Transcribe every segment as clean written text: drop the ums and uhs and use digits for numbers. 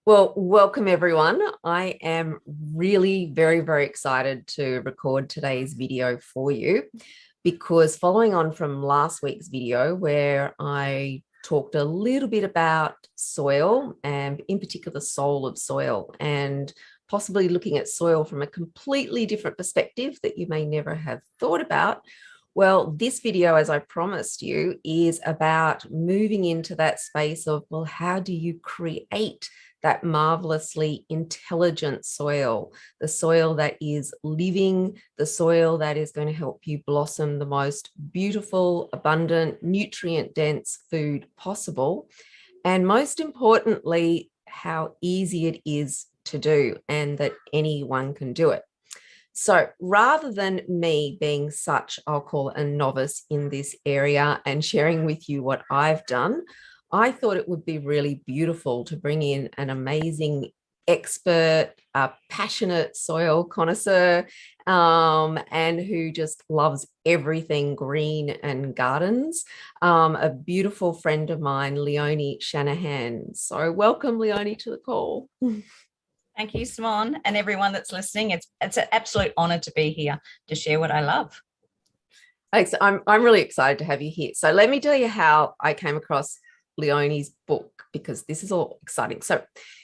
Well, welcome everyone. I am really very, very excited to record today's video for you because following on from last week's video where I talked a little bit about soil and in particular the soul of soil and possibly looking at soil from a completely different perspective that you may never have thought about. Well, this video, as I promised you, is about moving into that space of, well, how do you create that marvelously intelligent soil, the soil that is living, the soil that is going to help you blossom the most beautiful, abundant, nutrient-dense food possible. And most importantly, how easy it is to do and that anyone can do it. So rather than me being such, I'll call it a novice in this area and sharing with you what I've done, I thought it would be really beautiful to bring in an amazing expert, a passionate soil connoisseur, and who just loves everything green and gardens, a beautiful friend of mine, Leonie Shanahan. So welcome, Leonie, to the call. Thank you, Simone, and everyone that's listening. It's an absolute honor to be here to share what I love. I'm really excited to have you here. So let me tell you how I came across Leonie's book, because this is all exciting. So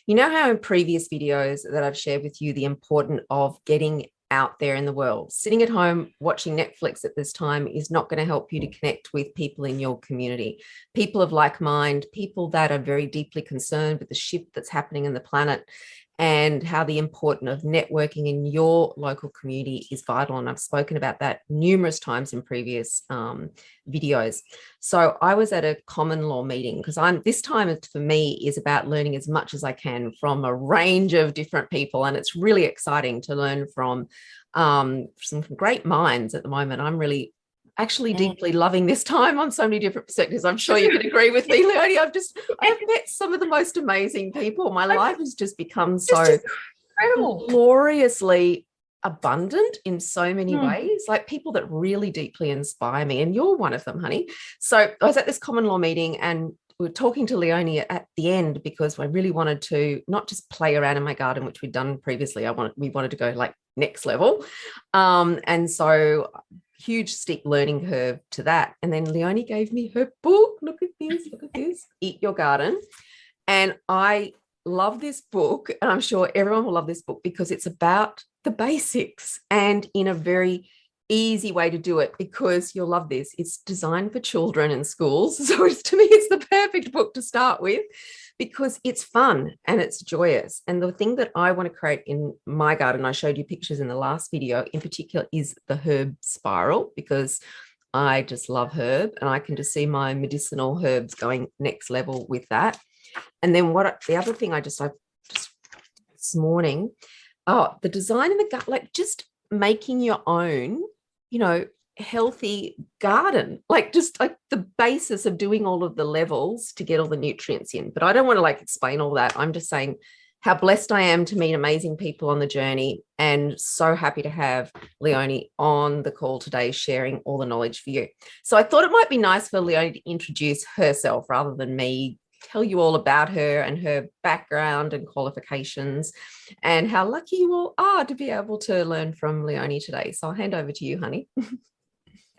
you know how in previous videos that I've shared with you the importance of getting out there in the world. Sitting at home watching Netflix at this time is not going to help you to connect with people in your community, people of like mind, people that are very deeply concerned with the shift that's happening in the planet and how the importance of networking in your local community is vital. And I've spoken about that numerous times in previous videos. So I was at a common law meeting because this time for me is about learning as much as I can from a range of different people. And it's really exciting to learn from some great minds at the moment. I'm really actually deeply loving this time on so many different perspectives. I'm sure you can agree with me, Leonie. I've met some of the most amazing people. My life has just become so gloriously abundant in so many ways, like people that really deeply inspire me. And you're one of them, honey. So I was at this common law meeting and we were talking to Leonie at the end because I really wanted to not just play around in my garden, which we'd done previously. We wanted to go like next level. And so huge steep learning curve to that. And then Leonie gave me her book. Look at this, Eat Your Garden. And I love this book. And I'm sure everyone will love this book because it's about the basics and in a very easy way to do it, because you'll love this. It's designed for children in schools. So to me, it's the perfect book to start with because it's fun and it's joyous. And the thing that I want to create in my garden, I showed you pictures in the last video in particular, is the herb spiral, because I just love herb and I can just see my medicinal herbs going next level with that. And then the other thing I just this morning, the design in the gut, like just making your own, healthy garden, like just like the basis of doing all of the levels to get all the nutrients in. But I don't want to explain all that. I'm just saying how blessed I am to meet amazing people on the journey, and so happy to have Leonie on the call today sharing all the knowledge for you. So I thought it might be nice for Leonie to introduce herself rather than me tell you all about her and her background and qualifications and how lucky you all are to be able to learn from Leonie today. So I'll hand over to you, honey.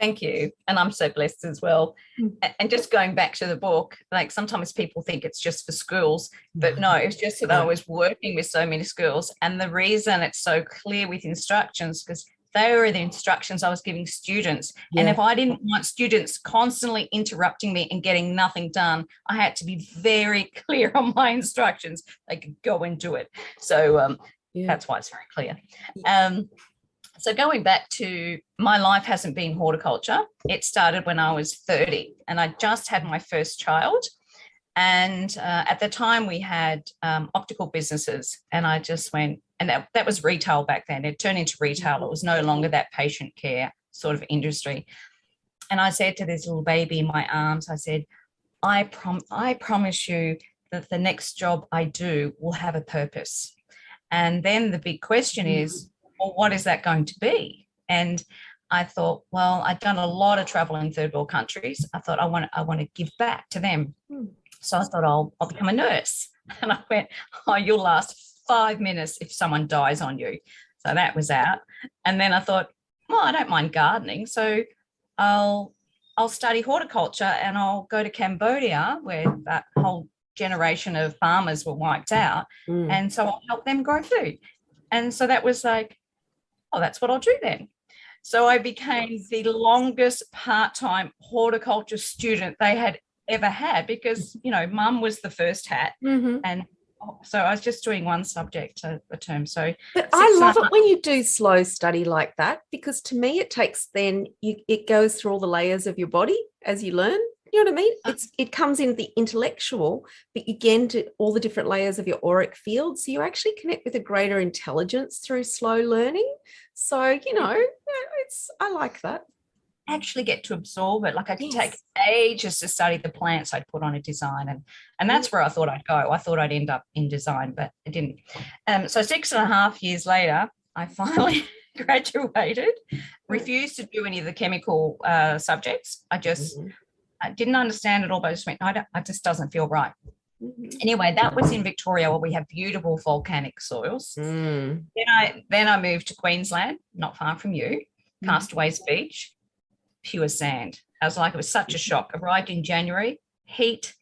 Thank you. And I'm so blessed as well. And just going back to the book, like sometimes people think it's just for schools, but no, it's just that I was working with so many schools. And the reason it's so clear with instructions, because they were the instructions I was giving students. Yeah. And if I didn't want students constantly interrupting me and getting nothing done, I had to be very clear on my instructions. They could go and do it. So that's why it's very clear. So going back to my life hasn't been horticulture. It started when I was 30 and I just had my first child. And at the time we had optical businesses, and I just went, and that was retail back then. It turned into retail. It was no longer that patient care sort of industry. And I said to this little baby in my arms, I said, I promise you that the next job I do will have a purpose. And then the big question is, well, what is that going to be? And I thought, well, I'd done a lot of travel in third world countries. I thought I want to give back to them. So I thought I'll become a nurse. And I went, oh, you'll last 5 minutes if someone dies on you. So that was out. And then I thought, well, I don't mind gardening, so I'll study horticulture and I'll go to Cambodia, where that whole generation of farmers were wiped out. And so I'll help them grow food. And so that was like, oh, that's what I'll do then. So I became the longest part-time horticulture student they had ever had, because, you know, mum was the first hat. And so I was just doing one subject a term. So but I love it when you do slow study like that, because to me it takes it goes through all the layers of your body as you learn. You know what I mean? It comes in the intellectual, but you get into all the different layers of your auric field. So you actually connect with a greater intelligence through slow learning. So, you know, I like that. Actually get to absorb it. Like I could take ages to study the plants I'd put on a design, and that's where I thought I'd go. I thought I'd end up in design, but it didn't. So 6.5 years later, I finally graduated, refused to do any of the chemical subjects. I didn't understand it all, but I just went, no, it just doesn't feel right. Anyway, that was in Victoria, where we have beautiful volcanic soils. Then I moved to Queensland, not far from you, Castaways Beach, pure sand. I was like, it was such a shock. Arrived in January, heat,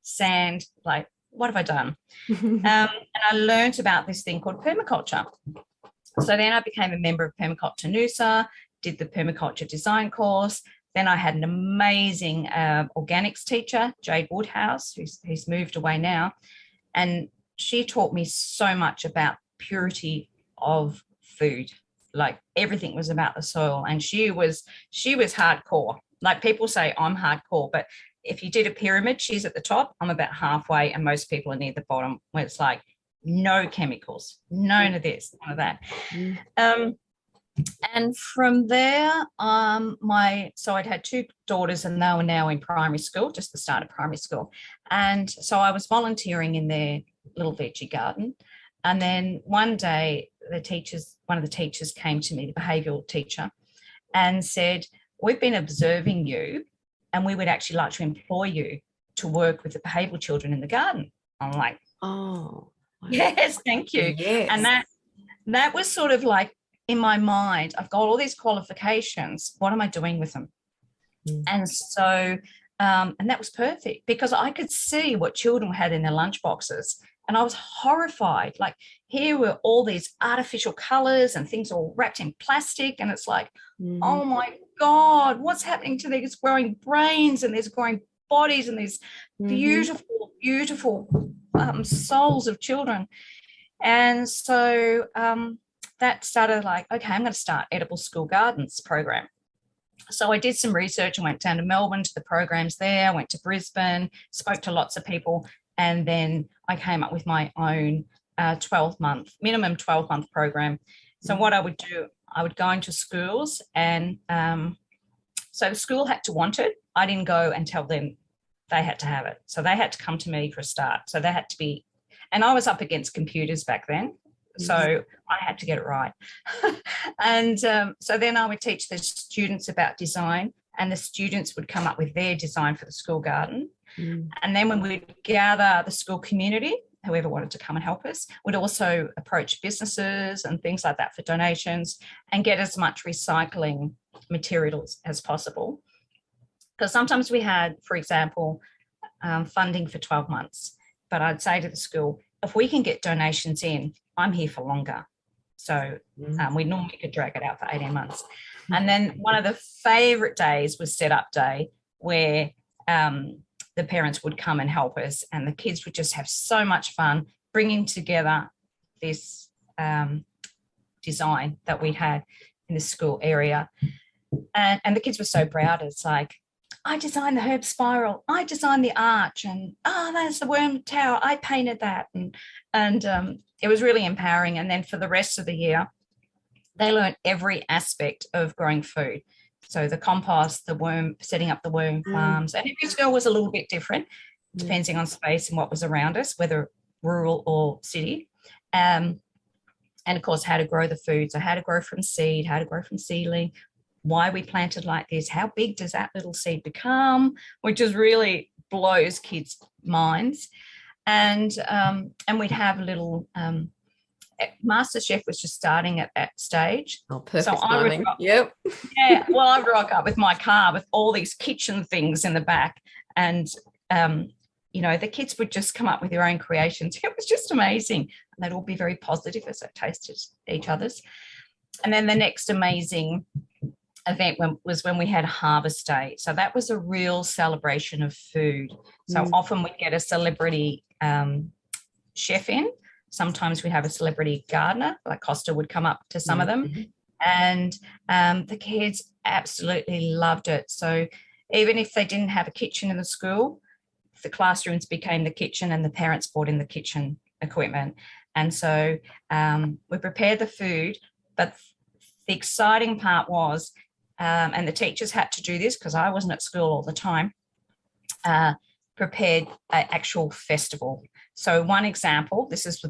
sand, like, what have I done? And I learned about this thing called permaculture. So then I became a member of Permaculture Noosa, did the permaculture design course. Then I had an amazing organics teacher, Jade Woodhouse, who's moved away now. And she taught me so much about purity of food. Like everything was about the soil. And she was hardcore. Like people say I'm hardcore, but if you did a pyramid, she's at the top, I'm about halfway, and most people are near the bottom, where it's like no chemicals, none of this, none of that. And from there, so I'd had 2 daughters, and they were now in primary school, just the start of primary school. And so I was volunteering in their little veggie garden. And then one day, one of the teachers came to me, the behavioural teacher, and said, we've been observing you, and we would actually like to employ you to work with the behavioural children in the garden. I'm like, oh, yes, thank you. Yes. And that was sort of like, in my mind, I've got all these qualifications. What am I doing with them? And so, and that was perfect, because I could see what children had in their lunch boxes, and I was horrified. Like, here were all these artificial colours and things all wrapped in plastic, and it's like, oh my God, what's happening to these growing brains and these growing bodies and these beautiful, beautiful souls of children? And so that started like, okay, I'm going to start Edible School Gardens program. So I did some research and went down to Melbourne to the programs there, went to Brisbane, spoke to lots of people, and then I came up with my own minimum 12-month program. So what I would do, I would go into schools, and so the school had to want it. I didn't go and tell them they had to have it. So they had to come to me for a start. So they had to be, and I was up against computers back then. So I had to get it right. And so then I would teach the students about design, and the students would come up with their design for the school garden. And then when we'd gather the school community, whoever wanted to come and help us, we'd also approach businesses and things like that for donations, and get as much recycling materials as possible. Because sometimes we had, for example, funding for 12 months, but I'd say to the school, if we can get donations in, I'm here for longer. So we normally could drag it out for 18 months. And then one of the favourite days was set-up day, where the parents would come and help us, and the kids would just have so much fun bringing together this design that we had in the school area. And the kids were so proud. It's like, I designed the herb spiral, I designed the arch, and that's the worm tower, I painted that. And it was really empowering. And then for the rest of the year, they learned every aspect of growing food. So the compost, the worm, setting up the worm farms. And every school was a little bit different, depending on space and what was around us, whether rural or city. And of course, how to grow the food. So how to grow from seed, how to grow from seedling, why we planted like this, how big does that little seed become, which is really blows kids' minds. and we'd have a little Master Chef was just starting at that stage. Oh, perfect so timing. Yep. Yeah, well, I'd rock up with my car with all these kitchen things in the back, and the kids would just come up with their own creations. It was just amazing, and they'd all be very positive as they tasted each other's. And then the next amazing event was when we had Harvest Day. So that was a real celebration of food. So often we'd get a celebrity chef in. Sometimes we'd have a celebrity gardener, like Costa would come up to some of them. And the kids absolutely loved it. So even if they didn't have a kitchen in the school, the classrooms became the kitchen, and the parents brought in the kitchen equipment. And so we prepared the food, but the exciting part was, and the teachers had to do this because I wasn't at school all the time, prepared an actual festival. So one example, this was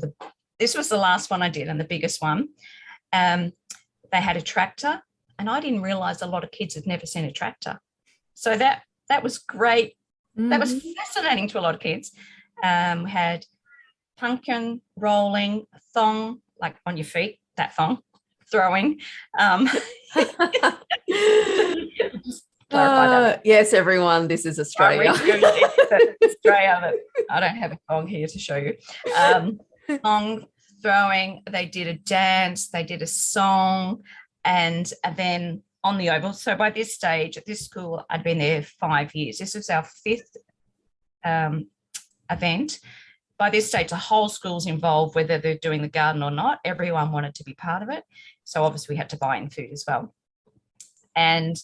the last one I did and the biggest one. They had a tractor, and I didn't realise a lot of kids had never seen a tractor. So that was great. That was fascinating to a lot of kids. We had pumpkin rolling, thong, like on your feet, that thong, throwing. Yes, everyone, this is Australia. Australia, but I don't have a thong here to show you. Thong throwing, they did a dance, they did a song, and then on the oval. So by this stage at this school, I'd been there 5 years. This was our fifth event. By this stage, the whole school's involved, whether they're doing the garden or not. Everyone wanted to be part of it. So obviously we had to buy in food as well. And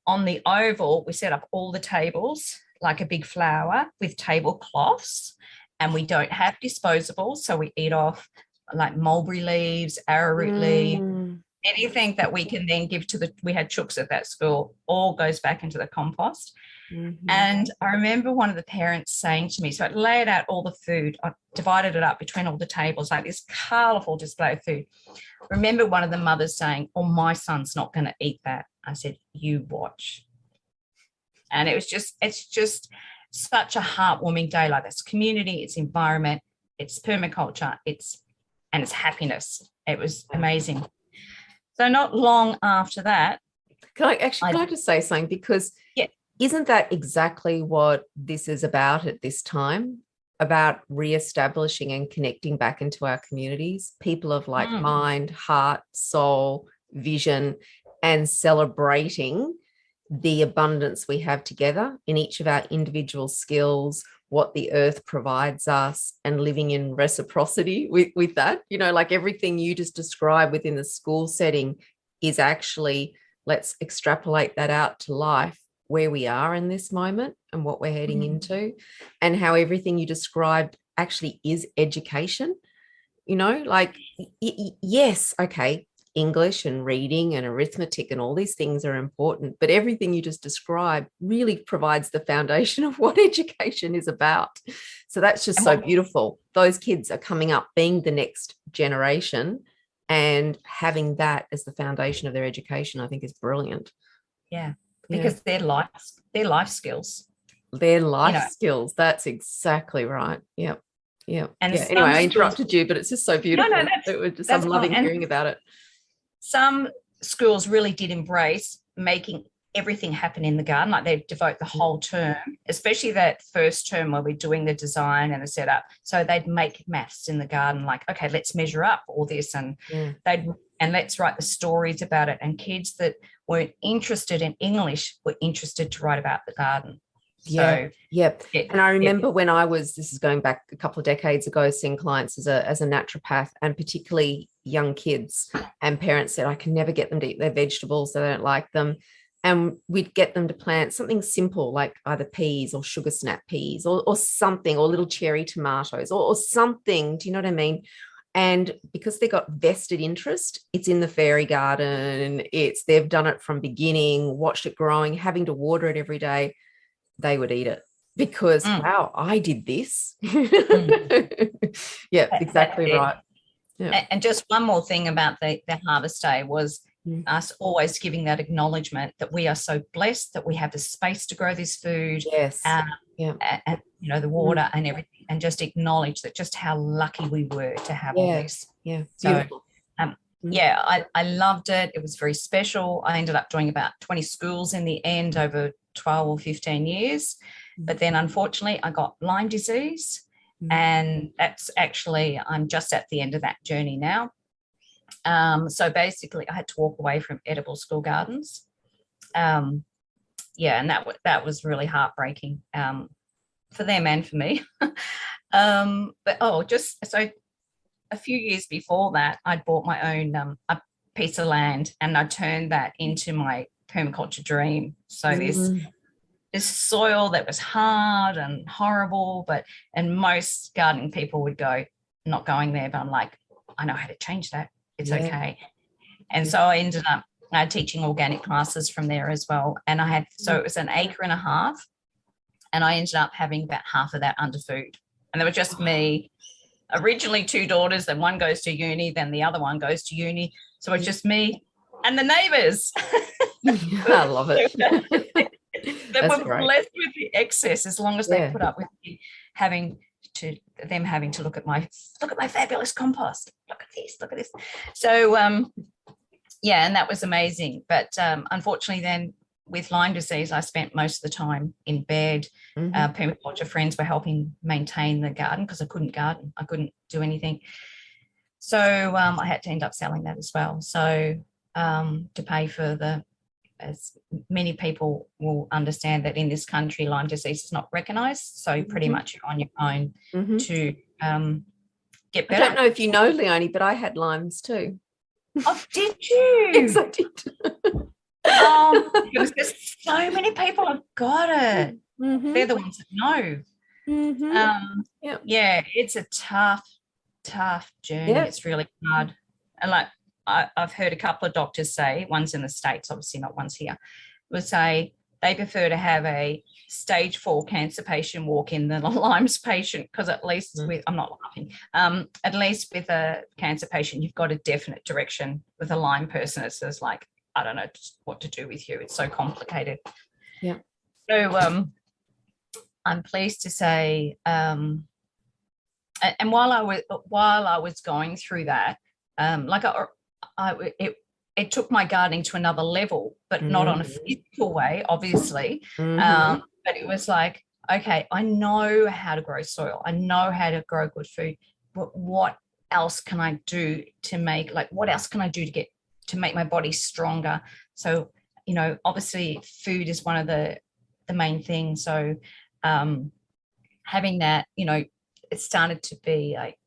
on the oval, we set up all the tables like a big flower with tablecloths, and we don't have disposables. So we eat off like mulberry leaves, arrowroot leaves, anything that we can then give to we had chooks at that school, all goes back into the compost. And I remember one of the parents saying to me, so I laid out all the food, I divided it up between all the tables, like this colourful display of food. I remember one of the mothers saying, oh, my son's not going to eat that. I said, you watch. And it's just such a heartwarming day. Like, that's community, it's environment, it's permaculture, it's happiness. It was amazing. So not long after that. Can I just say something? Because isn't that exactly what this is about at this time? About reestablishing and connecting back into our communities, people of like mind, heart, soul, vision, and celebrating the abundance we have together in each of our individual skills, what the earth provides us, and living in reciprocity with that. Like everything you just described within the school setting is actually, let's extrapolate that out to life, where we are in this moment and what we're heading into, and how everything you described actually is education. Like, yes, okay, English and reading and arithmetic and all these things are important, but everything you just described really provides the foundation of what education is about. So that's just so beautiful. Those kids are coming up being the next generation, and having that as the foundation of their education, I think, is brilliant. Yeah, because they're life skills. They're life skills. That's exactly right. Yep. And anyway, I interrupted you, but it's just so beautiful. I'm loving hearing about it. Some schools really did embrace making everything happen in the garden, like they devote the whole term, especially that first term where we're doing the design and the setup. So they'd make maths in the garden, like, okay, let's measure up all this, and let's write the stories about it. And kids that weren't interested in English were interested to write about the garden. And I remember when this is going back a couple of decades ago, seeing clients as a naturopath, and particularly young kids, and parents said, I can never get them to eat their vegetables, they don't like them. And we'd get them to plant something simple, like either peas or sugar snap peas or something, or little cherry tomatoes or something. Do you know what I mean? And because they got vested interest, it's in the fairy garden, they've done it from beginning, watched it growing, having to water it every day. They would eat it because, wow, I did this. Yeah, exactly right. Yeah. And just one more thing about the Harvest Day was us always giving that acknowledgement that we are so blessed that we have the space to grow this food. Yes. And the water and everything, and just acknowledge that just how lucky we were to have all this. Yeah. So I loved it. It was very special. I ended up doing about 20 schools in the end over 12 or 15 years. But then unfortunately I got Lyme disease, and that's actually, I'm just at the end of that journey now. So basically I had to walk away from edible school gardens. And that was really heartbreaking for them and for me. Just so a few years before that, I'd bought my own a piece of land, and I turned that into my permaculture dream. So this soil that was hard and horrible, and most gardening people would go, not going there, but I'm like, I know how to change that. It's okay. And so I ended up teaching organic classes from there as well. And it was an acre and a half, and I ended up having about half of that under food. And there was just me, originally 2 daughters, then one goes to uni, then the other one goes to uni. So it's just me and the neighbours. I love it. They were blessed with the excess, as long as they put up with me having to look at my fabulous compost. Look at this. So and that was amazing. But unfortunately then with Lyme disease, I spent most of the time in bed. Permaculture friends were helping maintain the garden because I couldn't garden. I couldn't do anything. So I had to end up selling that as well. So to pay for as many people will understand that in this country, Lyme disease is not recognised. So pretty much you're on your own to get better. I don't know if you know, Leonie, but I had Lyme's too. Oh, did you? Yes, I did. There's so many people have got it. They're the ones that know. It's a tough journey. It's really hard. And like I've heard a couple of doctors say, one's in the States, obviously not one's here, would say they prefer to have a stage 4 cancer patient walk in than a Lyme's patient, because at least I'm not laughing, at least with a cancer patient, you've got a definite direction. With a Lyme person, it's just like, I don't know what to do with you. It's so complicated. Yeah. So I'm pleased to say, and while I was going through that, it took my gardening to another level, but not on a physical way, obviously. But it was like, okay, I know how to grow soil. I know how to grow good food. But what else can I do to make my body stronger? So, obviously food is one of the main things. So having that, it started to be like,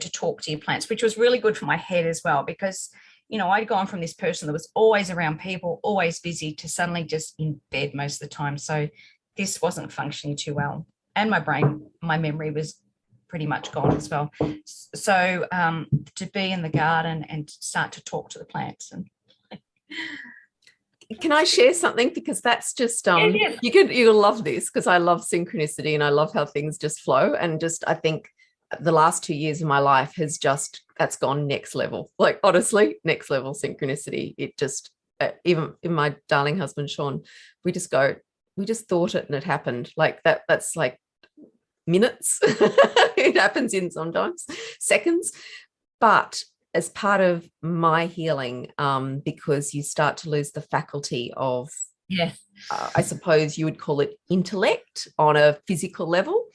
to talk to your plants, which was really good for my head as well, because, I'd gone from this person that was always around people, always busy, to suddenly just in bed most of the time. So this wasn't functioning too well. And my memory was pretty much gone as well. So to be in the garden and start to talk to the plants. And can I share something? Because that's just you'll love this, because I love synchronicity and I love how things just flow. And I think the last 2 years of my life that's gone next level. Like, honestly, next level synchronicity. It just, even in my darling husband Sean, we just thought it and it happened. Like that's like minutes. It happens in sometimes seconds. But as part of my healing, because you start to lose the faculty of, I suppose you would call it intellect on a physical level,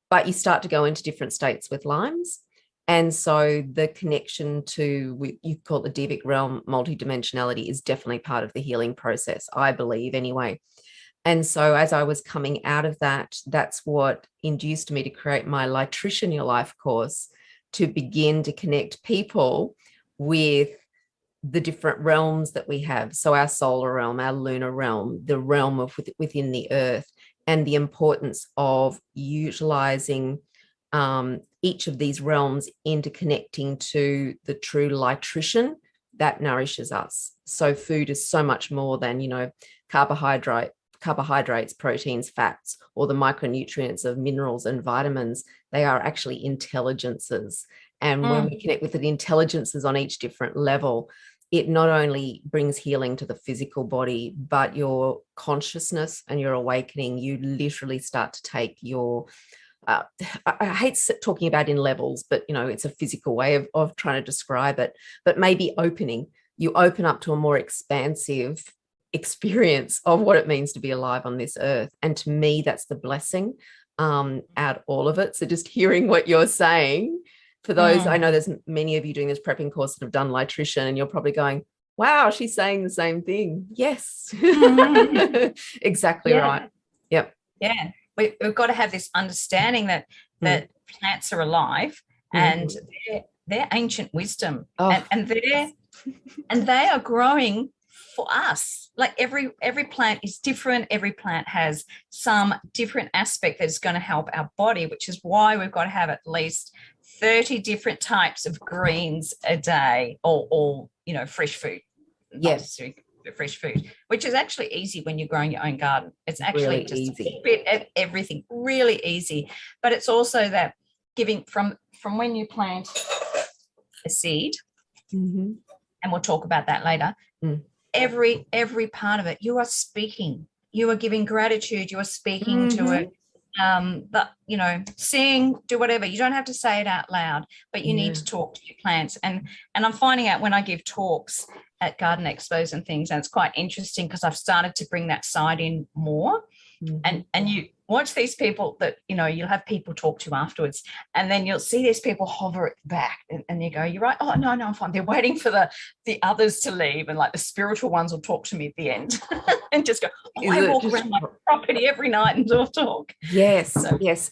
but you start to go into different states with Lyme's. And so the connection to, you call it the devic realm, multidimensionality, is definitely part of the healing process, I believe anyway. And so as I was coming out of that, that's what induced me to create my Lightrition Your Life course, to begin to connect people with the different realms that we have. So our solar realm, our lunar realm, the realm of within the earth, and the importance of utilizing each of these realms into connecting to the true Lightrition that nourishes us. So food is so much more than, carbohydrates, proteins, fats, or the micronutrients of minerals and vitamins. They are actually intelligences. And when we connect with the intelligences on each different level, it not only brings healing to the physical body, but your consciousness and your awakening, you literally start to take your, I hate talking about in levels, but, it's a physical way of trying to describe it, but maybe you open up to a more expansive experience of what it means to be alive on this earth. And to me, that's the blessing out all of it. So just hearing what you're saying, for those, I know there's many of you doing this prepping course that have done nutrition, and you're probably going, wow, she's saying the same thing. Yes. Exactly right. Yep. Yeah. We've got to have this understanding that plants are alive and they're ancient wisdom, and they are growing for us. Like every plant is different. Every plant has some different aspect that's going to help our body, which is why we've got to have at least 30 different types of greens a day, or fresh food. Yes. Fresh food, which is actually easy when you're growing your own garden. It's actually really just easy. a bit of everything, really easy. But it's also that giving from when you plant a seed, and we'll talk about that later. Every part of it, you are speaking, you are giving gratitude, you are speaking to it. But sing, do whatever. You don't have to say it out loud, but you need to talk to your plants. And I'm finding out when I give talks at garden expos and things, and it's quite interesting because I've started to bring that side in more. And you watch these people that you'll have people talk to afterwards, and then you'll see these people hover it back, and you go, you're right, oh no, I'm fine. They're waiting for the others to leave, and like the spiritual ones will talk to me at the end and just go, I walk around my property every night and talk. Yes.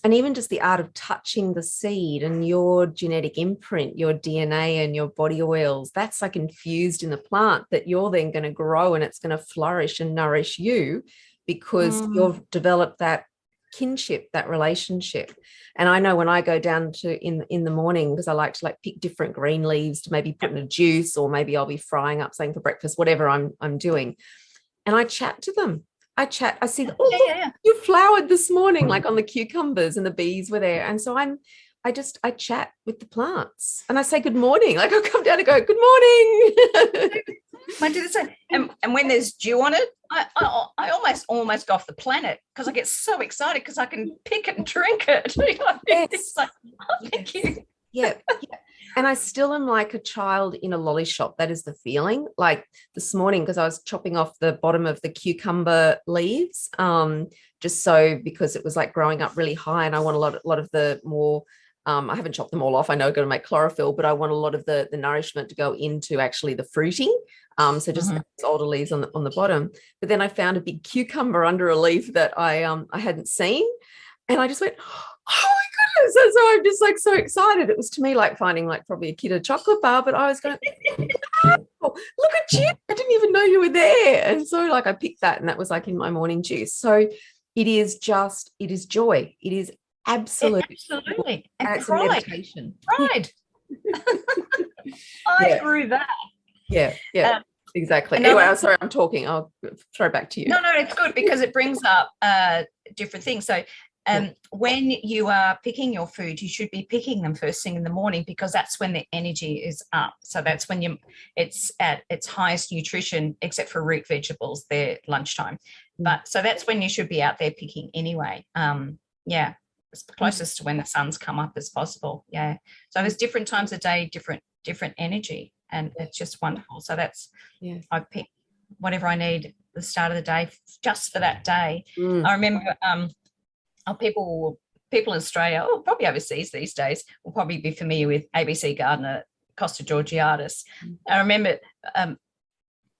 And even just the art of touching the seed and your genetic imprint, your DNA and your body oils, that's like infused in the plant that you're then going to grow, and it's going to flourish and nourish you, because you've developed that kinship, that relationship. And I know when I go down to in the morning, because I like to pick different green leaves to maybe put in a juice, or maybe I'll be frying up something for breakfast, whatever I'm doing. And I chat to them. I see, you flowered this morning, like on the cucumbers, and the bees were there. And so I chat with the plants, and I say good morning. Like I'll come down and go, good morning. I do the same. And when there's dew on it, I almost go off the planet, because I get so excited because I can pick it and drink it. It's like, thank you. Yeah. And I still am like a child in a lolly shop. That is the feeling. Like this morning, because I was chopping off the bottom of the cucumber leaves, because it was like growing up really high, and I want a lot of the more. I haven't chopped them all off. I know I'm going to make chlorophyll, but I want a lot of the nourishment to go into actually the fruiting. So just older leaves on the bottom. But then I found a big cucumber under a leaf that I hadn't seen, and I just went, oh my goodness! And so I'm just like so excited. It was to me like finding like probably a kid a chocolate bar, but I was going, oh, look at you! I didn't even know you were there. And so like I picked that, and that was like in my morning juice. So it is joy. It is absolutely. And it's pride. A meditation. Pride. I grew that. Yeah. Exactly. Anyway, I'm sorry, I'm talking. I'll throw back to you. No, it's good, because it brings up different things. So when you are picking your food, you should be picking them first thing in the morning, because that's when the energy is up. So that's when it's at its highest nutrition, except for root vegetables, they're lunchtime. But so that's when you should be out there picking anyway. As closest to when the sun's come up as possible. So there's different times of day, different energy, and it's just wonderful. So that's I pick whatever I need at the start of the day, just for that day. I remember people in Australia, or probably overseas these days, will probably be familiar with ABC gardener Costa Georgiadis. I remember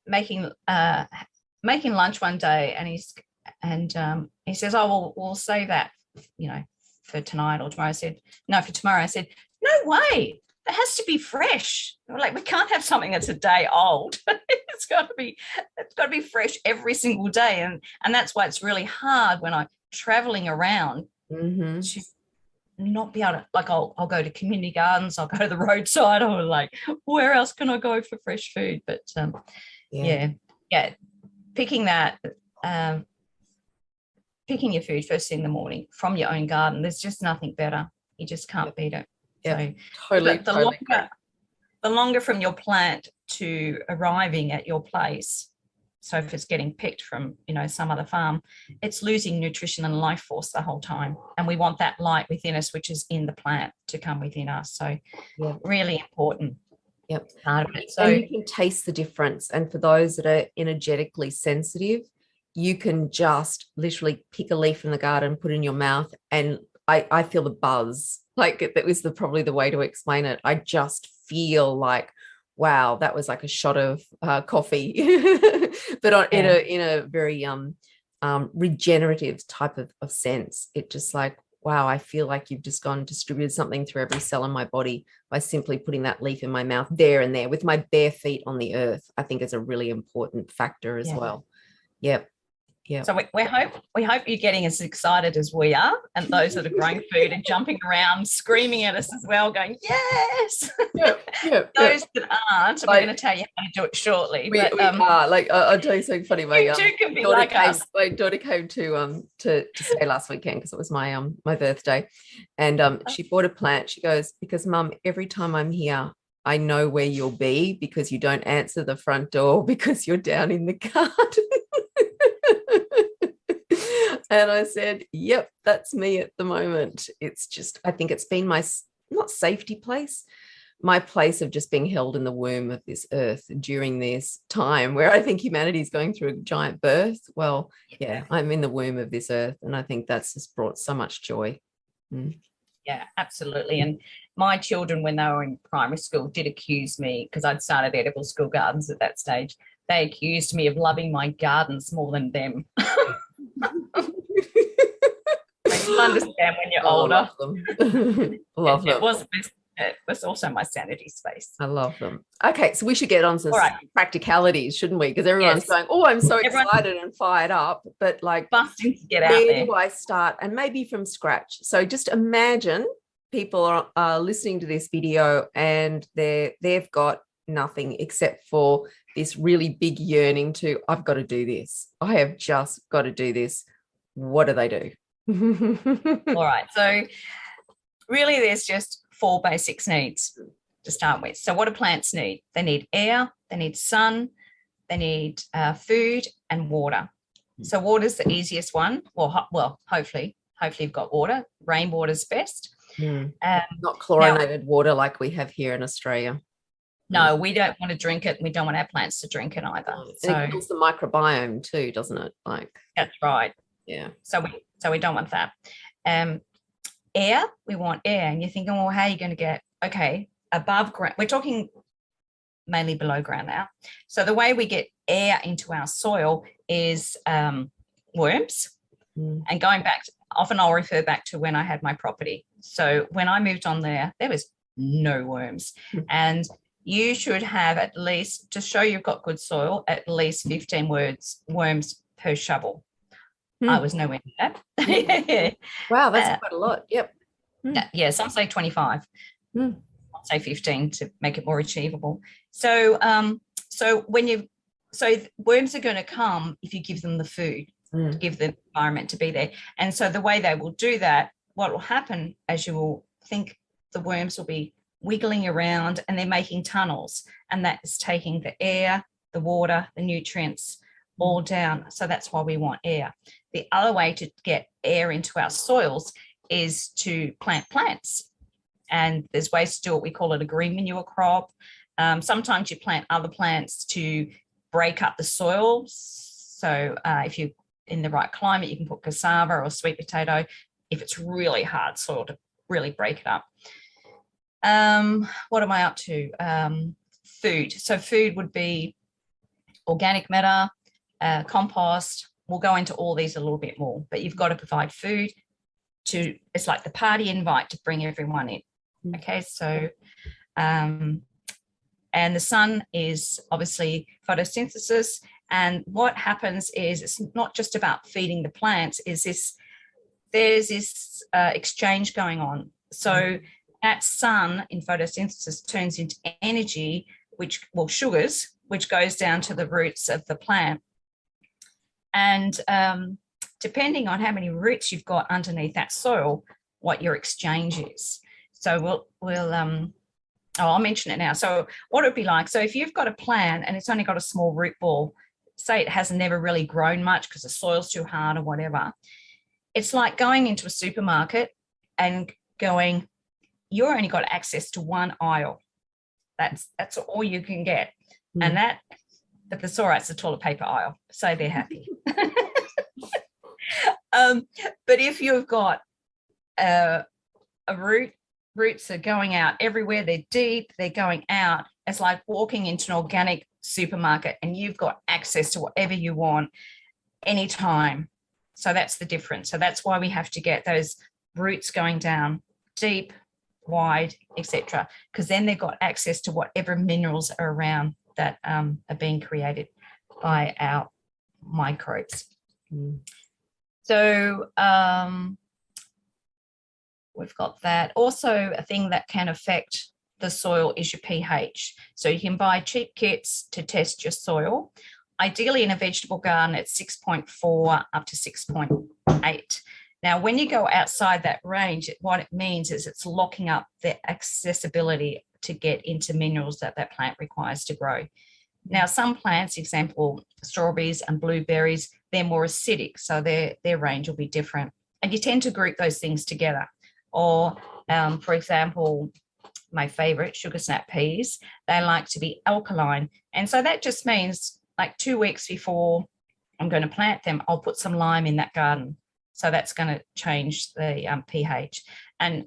making lunch one day, and he says, oh well, we'll save that for tonight or tomorrow. I said, no, for tomorrow. I said, no way. It has to be fresh. Like, we can't have something that's a day old. It's got to be fresh every single day. And that's why it's really hard when I'm traveling around to not be able to, like, I'll go to community gardens, I'll go to the roadside, or like, where else can I go for fresh food? But picking that, picking your food first thing in the morning from your own garden, there's just nothing better. You just can't beat it. Yeah, so totally. The longer from your plant to arriving at your place, so if it's getting picked from, some other farm, it's losing nutrition and life force the whole time. And we want that light within us, which is in the plant, to come within us. So really important. Yep. Part of it. So, and you can taste the difference. And for those that are energetically sensitive, you can just literally pick a leaf from the garden, put it in your mouth, and I feel the buzz. Like, that was probably the way to explain it. I just feel like, wow, that was like a shot of coffee, but in a very regenerative type of sense. It just like, wow, I feel like you've just gone and distributed something through every cell in my body by simply putting that leaf in my mouth there and there with my bare feet on the earth. I think is a really important factor as well. Yep. Yeah. So we hope you're getting as excited as we are, and those that are growing food and jumping around, screaming at us as well, going, yes. Those that aren't, we're going to tell you how to do it shortly. We are. Like, I'll tell you something funny. My daughter came to stay last weekend because it was my birthday, and she bought a plant. She goes, because Mum, every time I'm here, I know where you'll be because you don't answer the front door because you're down in the garden. And I said, yep, that's me at the moment. It's just, I think it's been my, not safety place, my place of just being held in the womb of this earth during this time where I think humanity is going through a giant birth. Well, yeah, I'm in the womb of this earth. And I think that's just brought so much joy. Yeah, absolutely. And my children, when they were in primary school, did accuse me, because I'd started edible school gardens at that stage. They accused me of loving my gardens more than them. You'll understand when you're older. Love them. It was also my sanity space. I love them. Okay, so we should get on to practicalities, shouldn't we? Because everyone's going, oh, I'm so excited and fired up. But like, busting to get out there. Where do I start? And maybe from scratch. So just imagine people are listening to this video and they've got nothing except for this really big yearning to, I've got to do this. I have just got to do this. What do they do? All right. So really there's just 4 basic needs to start with. So what do plants need? They need air, they need sun, they need food and water. So water is the easiest one. Well, hopefully you've got water. Rainwater is best. Not chlorinated water like we have here in Australia. No, we don't want to drink it. We don't want our plants to drink it either. So it kills the microbiome too, doesn't it? Like, that's right. Yeah. So we don't want that. Air, we want air. And you're thinking, well, how are you going to get, above ground? We're talking mainly below ground now. So the way we get air into our soil is worms. And going back, often I'll refer back to when I had my property. So when I moved on there was no worms. And you should have at least, to show you've got good soil, at least 15 worms per shovel. I was nowhere near that. Wow, that's quite a lot. Yep. Yeah, some say 25. I'll say 15 to make it more achievable. So worms are going to come if you give them the food, give the environment to be there. And so the way they will do that, what will happen, as you will think, the worms will be wiggling around and they're making tunnels, and that is taking the air, the water, the nutrients all down. So that's why we want air. The other way to get air into our soils is to plant plants. And there's ways to do it. We call it a green manure crop. Sometimes you plant other plants to break up the soil. So if you're in the right climate, you can put cassava or sweet potato if it's really hard soil to really break it up. What am I up to? Food. So food would be organic matter, compost. We'll go into all these a little bit more, but you've got to provide food it's like the party invite to bring everyone in. Okay, so, and the sun is obviously photosynthesis. And what happens is it's not just about feeding the plants, there's this exchange going on. So that sun in photosynthesis turns into energy, sugars, which goes down to the roots of the plant. And depending on how many roots you've got underneath that soil, what your exchange is. So we'll I'll mention it now. So what it would be like, so if you've got a plant and it's only got a small root ball, say it has never really grown much because the soil's too hard or whatever, it's like going into a supermarket and going, you're only got access to one aisle. That's all you can get. And that's all right, it's the toilet paper aisle, so they're happy. But if you've got a roots are going out everywhere, they're deep, they're going out, it's like walking into an organic supermarket and you've got access to whatever you want anytime. So that's the difference. So that's why we have to get those roots going down deep, wide, etc., because then they've got access to whatever minerals are around that are being created by our microbes. So we've got that. Also, a thing that can affect the soil is your pH. So you can buy cheap kits to test your soil. Ideally, in a vegetable garden, it's 6.4 up to 6.8. Now, when you go outside that range, what it means is it's locking up the accessibility to get into minerals that that plant requires to grow. Now, some plants, example, strawberries and blueberries, they're more acidic, so their range will be different. And you tend to group those things together. Or, for example, my favorite, sugar snap peas, they like to be alkaline. And so that just means like 2 weeks before I'm going to plant them, I'll put some lime in that garden. So that's going to change the pH. And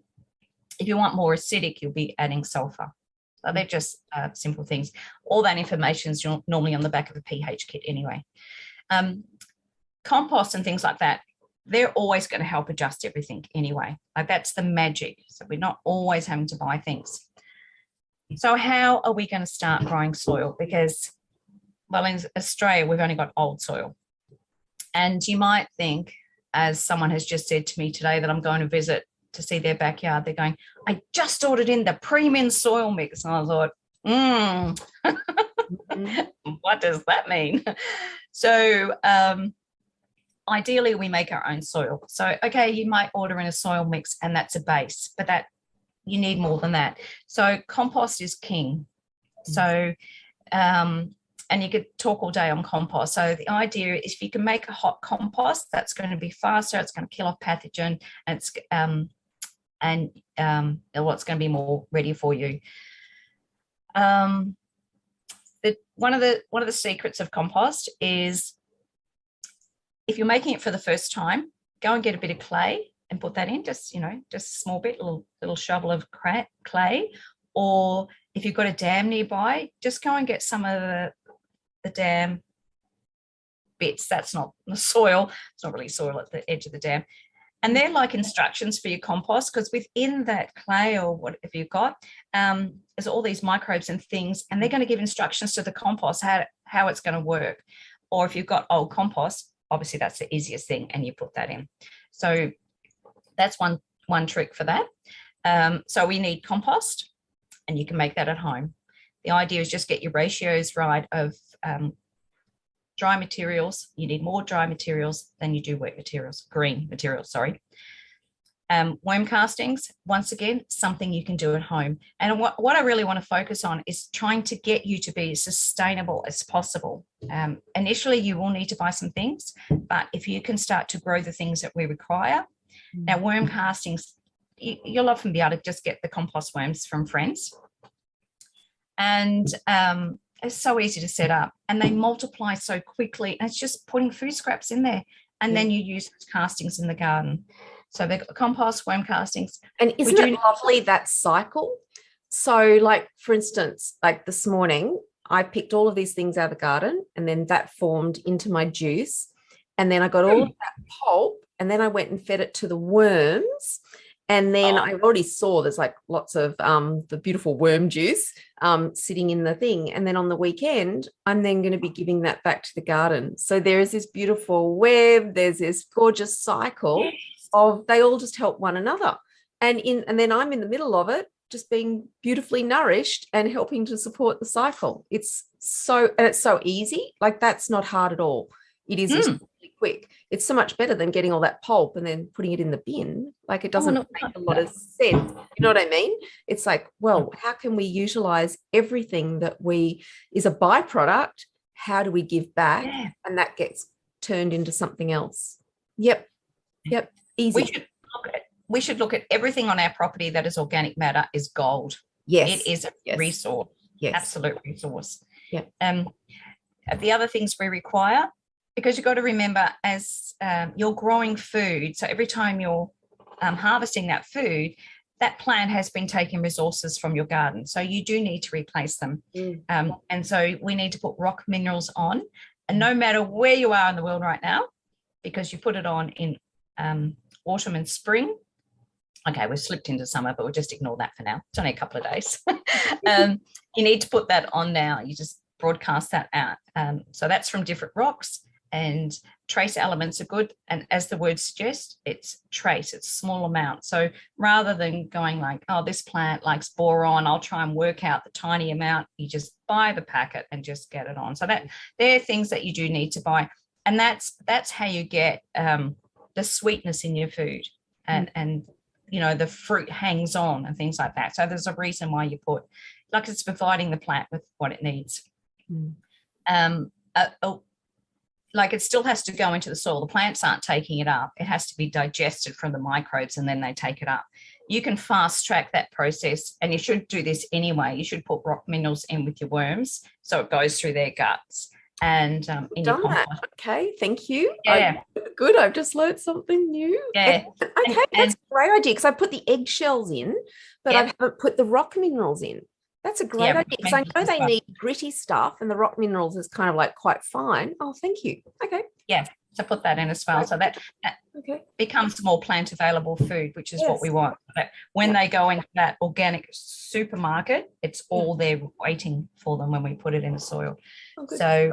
if you want more acidic, you'll be adding sulfur. So they're just simple things. All that information is normally on the back of a pH kit anyway. Compost and things like that, they're always going to help adjust everything anyway. Like that's the magic. So we're not always having to buy things. So how are we going to start growing soil? Because, well, in Australia, we've only got old soil. And you might think, as someone has just said to me today that I'm going to visit to see their backyard, they're going, I just ordered in the premium soil mix. And I thought, what does that mean? So ideally, we make our own soil. So, okay, you might order in a soil mix and that's a base, but that you need more than that. So compost is king. So, and you could talk all day on compost. So the idea is if you can make a hot compost, that's going to be faster, it's going to kill off pathogen, and it's it's going to be more ready for you. One of the secrets of compost is if you're making it for the first time, go and get a bit of clay and put that in, just a small bit, little shovel of clay. Or if you've got a dam nearby, just go and get some of the dam bits. That's not the soil. It's not really soil at the edge of the dam. And they're like instructions for your compost, because within that clay or whatever you've got, there's all these microbes and things, and they're going to give instructions to the compost how it's going to work. Or if you've got old compost, obviously that's the easiest thing, and you put that in. So that's one trick for that. So we need compost, and you can make that at home. The idea is just get your ratios right of dry materials. You need more dry materials than you do wet materials, green materials, sorry. Worm castings, once again, something you can do at home. And what I really want to focus on is trying to get you to be as sustainable as possible. Initially, you will need to buy some things, but if you can start to grow the things that we require. Now, worm castings, you'll often be able to just get the compost worms from friends. And it's so easy to set up, and they multiply so quickly. And it's just putting food scraps in there, and then you use those castings in the garden. So they've got compost, worm castings. And isn't it lovely, that cycle? So like, for instance, like this morning, I picked all of these things out of the garden, and then that formed into my juice. And then I got all of that pulp, and then I went and fed it to the worms. And then I already saw there's like lots of the beautiful worm juice sitting in the thing. And then on the weekend, I'm then going to be giving that back to the garden. So there is this beautiful web, there's this gorgeous cycle of they all just help one another. And then I'm in the middle of it, just being beautifully nourished and helping to support the cycle. It's so easy. Like, that's not hard at all. It is really quick. It's so much better than getting all that pulp and then putting it in the bin. Like, it doesn't make a lot of sense. You know what I mean? It's like, well, how can we utilize everything that is a byproduct? How do we give back? Yeah. And that gets turned into something else. Yep. Easy. We should look at everything on our property that is organic matter is gold. Yes. It is a resource. Yes. Absolute resource. Yeah. The other things we require, because you've got to remember, as you're growing food, so every time you're harvesting that food, that plant has been taking resources from your garden. So you do need to replace them. And so we need to put rock minerals on. And no matter where you are in the world right now, because you put it on in autumn and spring. Okay, we've slipped into summer, but we'll just ignore that for now. It's only a couple of days. You need to put that on now. You just broadcast that out. So that's from different rocks, and trace elements are good. And as the word suggests, it's trace, it's small amount. So rather than going like, oh, this plant likes boron, I'll try and work out the tiny amount, you just buy the packet and just get it on. So that they're things that you do need to buy. And that's how you get the sweetness in your food, and you know, the fruit hangs on and things like that. So there's a reason why you put, like, it's providing the plant with what it needs. Like, it still has to go into the soil. The plants aren't taking it up. It has to be digested from the microbes, and then they take it up. You can fast track that process, and you should do this anyway. You should put rock minerals in with your worms so it goes through their guts. And in your compost. That. Okay, thank you. Yeah. Good. I've just learned something new. Yeah. Okay, that's a great idea, because I put the eggshells in, but I haven't put the rock minerals in. That's a great idea, because I know they need gritty stuff, and the rock minerals is kind of like quite fine. Oh, thank you. Okay. Yeah. So put that in as well. So that becomes more plant available food, which is what we want. But when they go into that organic supermarket, it's all there waiting for them when we put it in the soil. So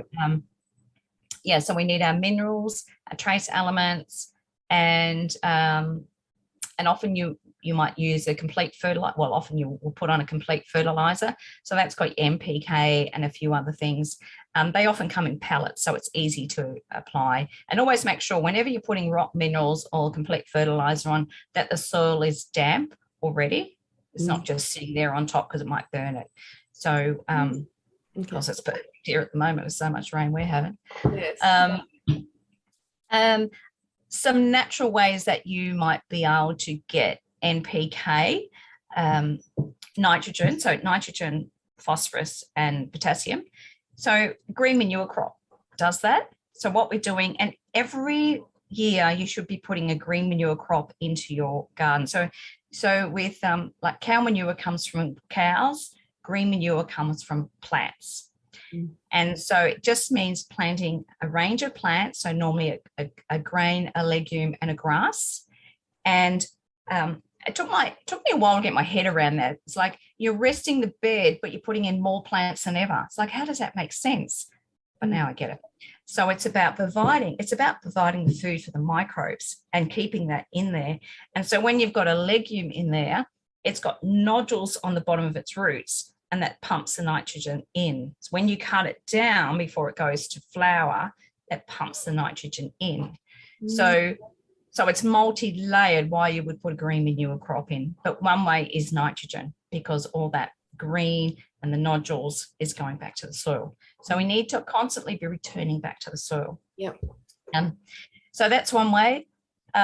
so we need our minerals, our trace elements, and often you might use a complete fertilizer. Well, often you will put on a complete fertilizer. So that's got NPK and a few other things. They often come in pellets, so it's easy to apply. And always make sure whenever you're putting rock minerals or complete fertilizer on, that the soil is damp already. It's not just sitting there on top because it might burn it. So because it's perfect here at the moment with so much rain we're having. Yes. Some natural ways that you might be able to get NPK, nitrogen, so nitrogen, phosphorus, and potassium. So green manure crop does that. So what we're doing, and every year you should be putting a green manure crop into your garden. So with like cow manure comes from cows, green manure comes from plants. And so it just means planting a range of plants, so normally a grain, a legume, and a grass. And it took me a while to get my head around that. It's like you're resting the bed, but you're putting in more plants than ever. It's like, how does that make sense? But now I get it. So it's about providing the food for the microbes and keeping that in there. And so when you've got a legume in there, it's got nodules on the bottom of its roots, and that pumps the nitrogen in. So when you cut it down before it goes to flower, that pumps the nitrogen in. So it's multi-layered why you would put a green manure crop in. But one way is nitrogen, because all that green and the nodules is going back to the soil. So we need to constantly be returning back to the soil. Yep. So that's one way.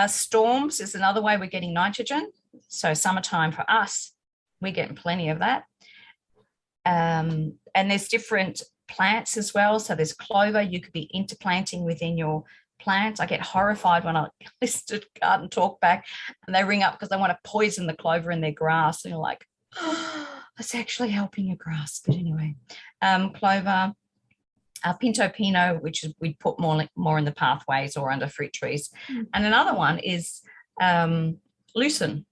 Storms is another way we're getting nitrogen. So summertime for us, we're getting plenty of that. And there's different plants as well. So there's clover. You could be interplanting within your plants. I get horrified when I listen to Garden Talk back and they ring up because they want to poison the clover in their grass. And you're like, oh, it's actually helping your grass. But anyway, clover, pinto pino, which is we put more in the pathways or under fruit trees. And another one is lucerne.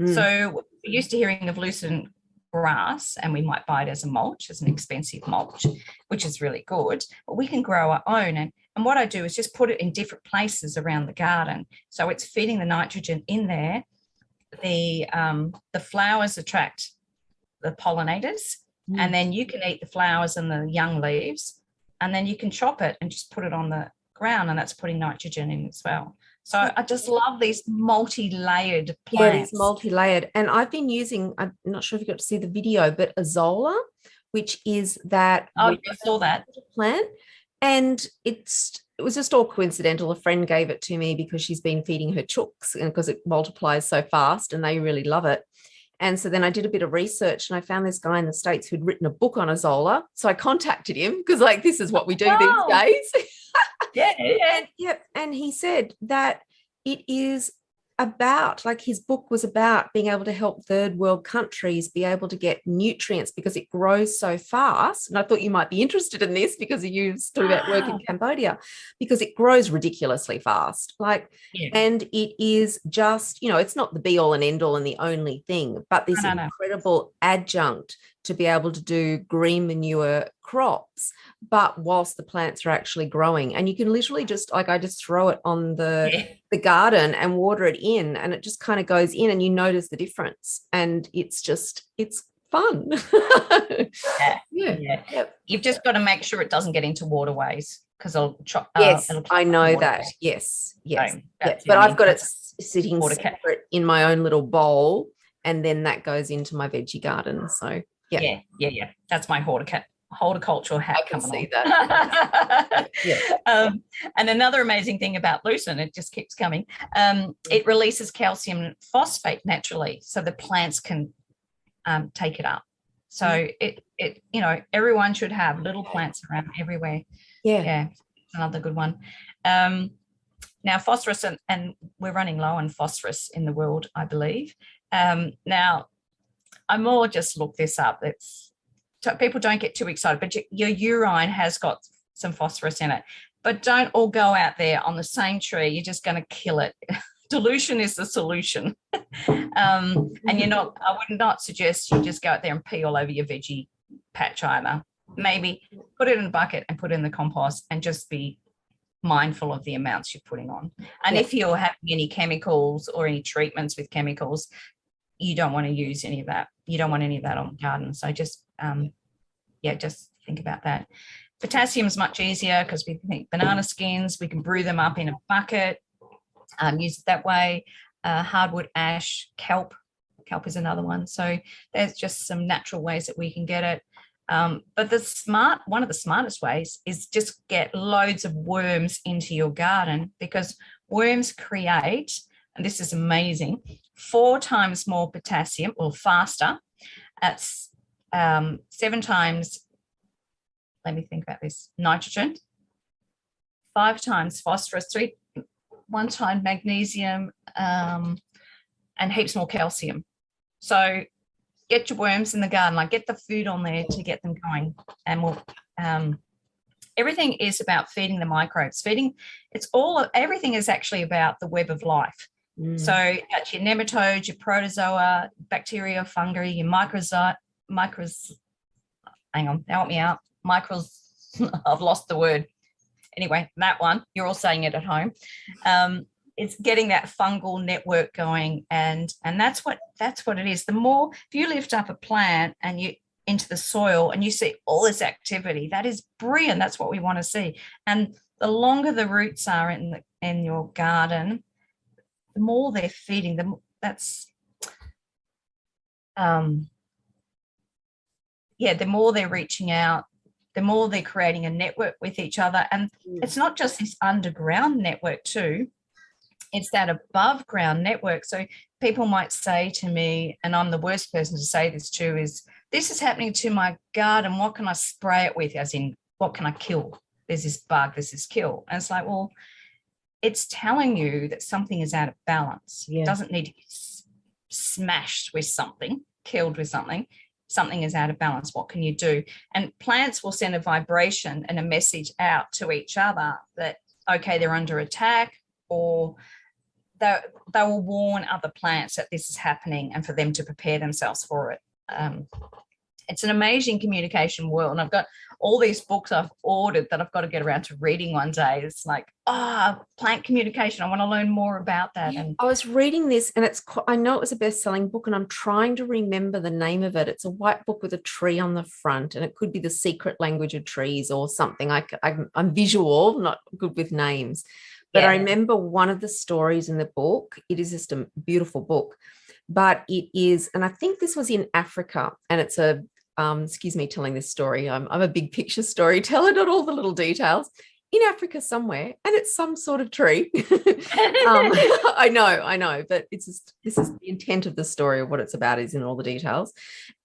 So we're used to hearing of lucerne grass, and we might buy it as a mulch, as an expensive mulch, which is really good, but we can grow our own. And what I do is just put it in different places around the garden, so it's feeding the nitrogen in there. The flowers attract the pollinators, and then you can eat the flowers and the young leaves, and then you can chop it and just put it on the ground, and that's putting nitrogen in as well. So I just love these multi-layered plants. Yeah, it is multi-layered. And I've been using, I'm not sure if you got to see the video, but Azolla, which is that I saw that plant. And it was just all coincidental. A friend gave it to me because she's been feeding her chooks, and because it multiplies so fast and they really love it. And so then I did a bit of research, and I found this guy in the States who'd written a book on Azolla. So I contacted him because, like, this is what we do these days. And he said that it is about, like, his book was about being able to help third world countries be able to get nutrients because it grows so fast. And I thought you might be interested in this because you talk about work in Cambodia, because it grows ridiculously fast. And it is just, it's not the be all and end all and the only thing, but this incredible adjunct to be able to do green manure crops, but whilst the plants are actually growing. And you can literally just, I just throw it on the garden and water it in, and it just kind of goes in, and you notice the difference. And it's fun. You've just got to make sure it doesn't get into waterways, because I know that. Yes. But I've got it sitting separate in my own little bowl, and then that goes into my veggie garden. So yeah. That's my horticultural hat. I can see that. And another amazing thing about lucerne, it just keeps coming. It releases calcium phosphate naturally, so the plants can take it up. So it everyone should have little plants around everywhere. Yeah, another good one. Now phosphorus, and we're running low on phosphorus in the world, I believe. Now I more just look this up. People don't get too excited, but your urine has got some phosphorus in it. But don't all go out there on the same tree. You're just going to kill it. Dilution is the solution. And I would not suggest you just go out there and pee all over your veggie patch either. Maybe put it in a bucket and put it in the compost, and just be mindful of the amounts you're putting on. And if you're having any chemicals or any treatments with chemicals, you don't want to use any of that. You don't want any of that on the garden. So just think about that. Potassium is much easier because we think banana skins, we can brew them up in a bucket, use it that way. Hardwood ash, kelp is another one. So there's just some natural ways that we can get it. But one of the smartest ways is just get loads of worms into your garden, because worms create, and this is amazing, 4 times more potassium, or faster. That's 7 times, let me think about this, nitrogen, 5 times phosphorus, 1 time magnesium, and heaps more calcium. So get your worms in the garden, get the food on there to get them going. And everything is about feeding the microbes. Everything is actually about the web of life. So that's your nematodes, your protozoa, bacteria, fungi, your hang on, help me out. I've lost the word. Anyway, that one, you're all saying it at home. It's getting that fungal network going, and that's what it is. The more, if you lift up a plant and you into the soil and you see all this activity, that is brilliant. That's what we want to see. And the longer the roots are in your garden, the more they're feeding them. The more they're reaching out, the more they're creating a network with each other. And it's not just this underground network too, it's that above ground network. So people might say to me, and I'm the worst person to say this to, is this is happening to my garden, what can I spray it with? As in, what can I kill? There's this bug, there's this kill. And it's like, well, it's telling you that something is out of balance. It doesn't need to be smashed with something, killed with something. Something is out of balance. What can you do? And plants will send a vibration and a message out to each other that, okay, they're under attack, or they will warn other plants that this is happening and for them to prepare themselves for it. It's an amazing communication world. And I've got all these books I've ordered that I've got to get around to reading one day. It's like, plant communication. I want to learn more about that. Yeah, And I was reading this, and I know it was a best-selling book, and I'm trying to remember the name of it. It's a white book with a tree on the front, and it could be The Secret Language of Trees or something. I'm visual, not good with names. But I remember one of the stories in the book. It is just a beautiful book, but it is, and I think this was in Africa, and it's excuse me telling this story. I'm a big picture storyteller, not all the little details. In Africa somewhere, and it's some sort of tree. I know, but this is the intent of the story of what it's about is in all the details.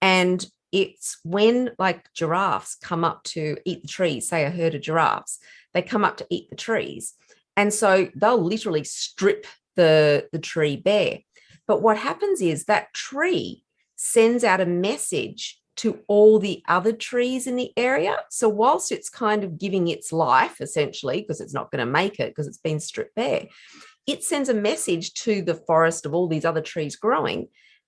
And it's when like giraffes come up to eat the trees, say a herd of giraffes, they come up to eat the trees. And so they'll literally strip the tree bare. But what happens is that tree sends out a message to all the other trees in the area. So whilst it's kind of giving its life, essentially, because it's not going to make it because it's been stripped bare, it sends a message to the forest of all these other trees growing.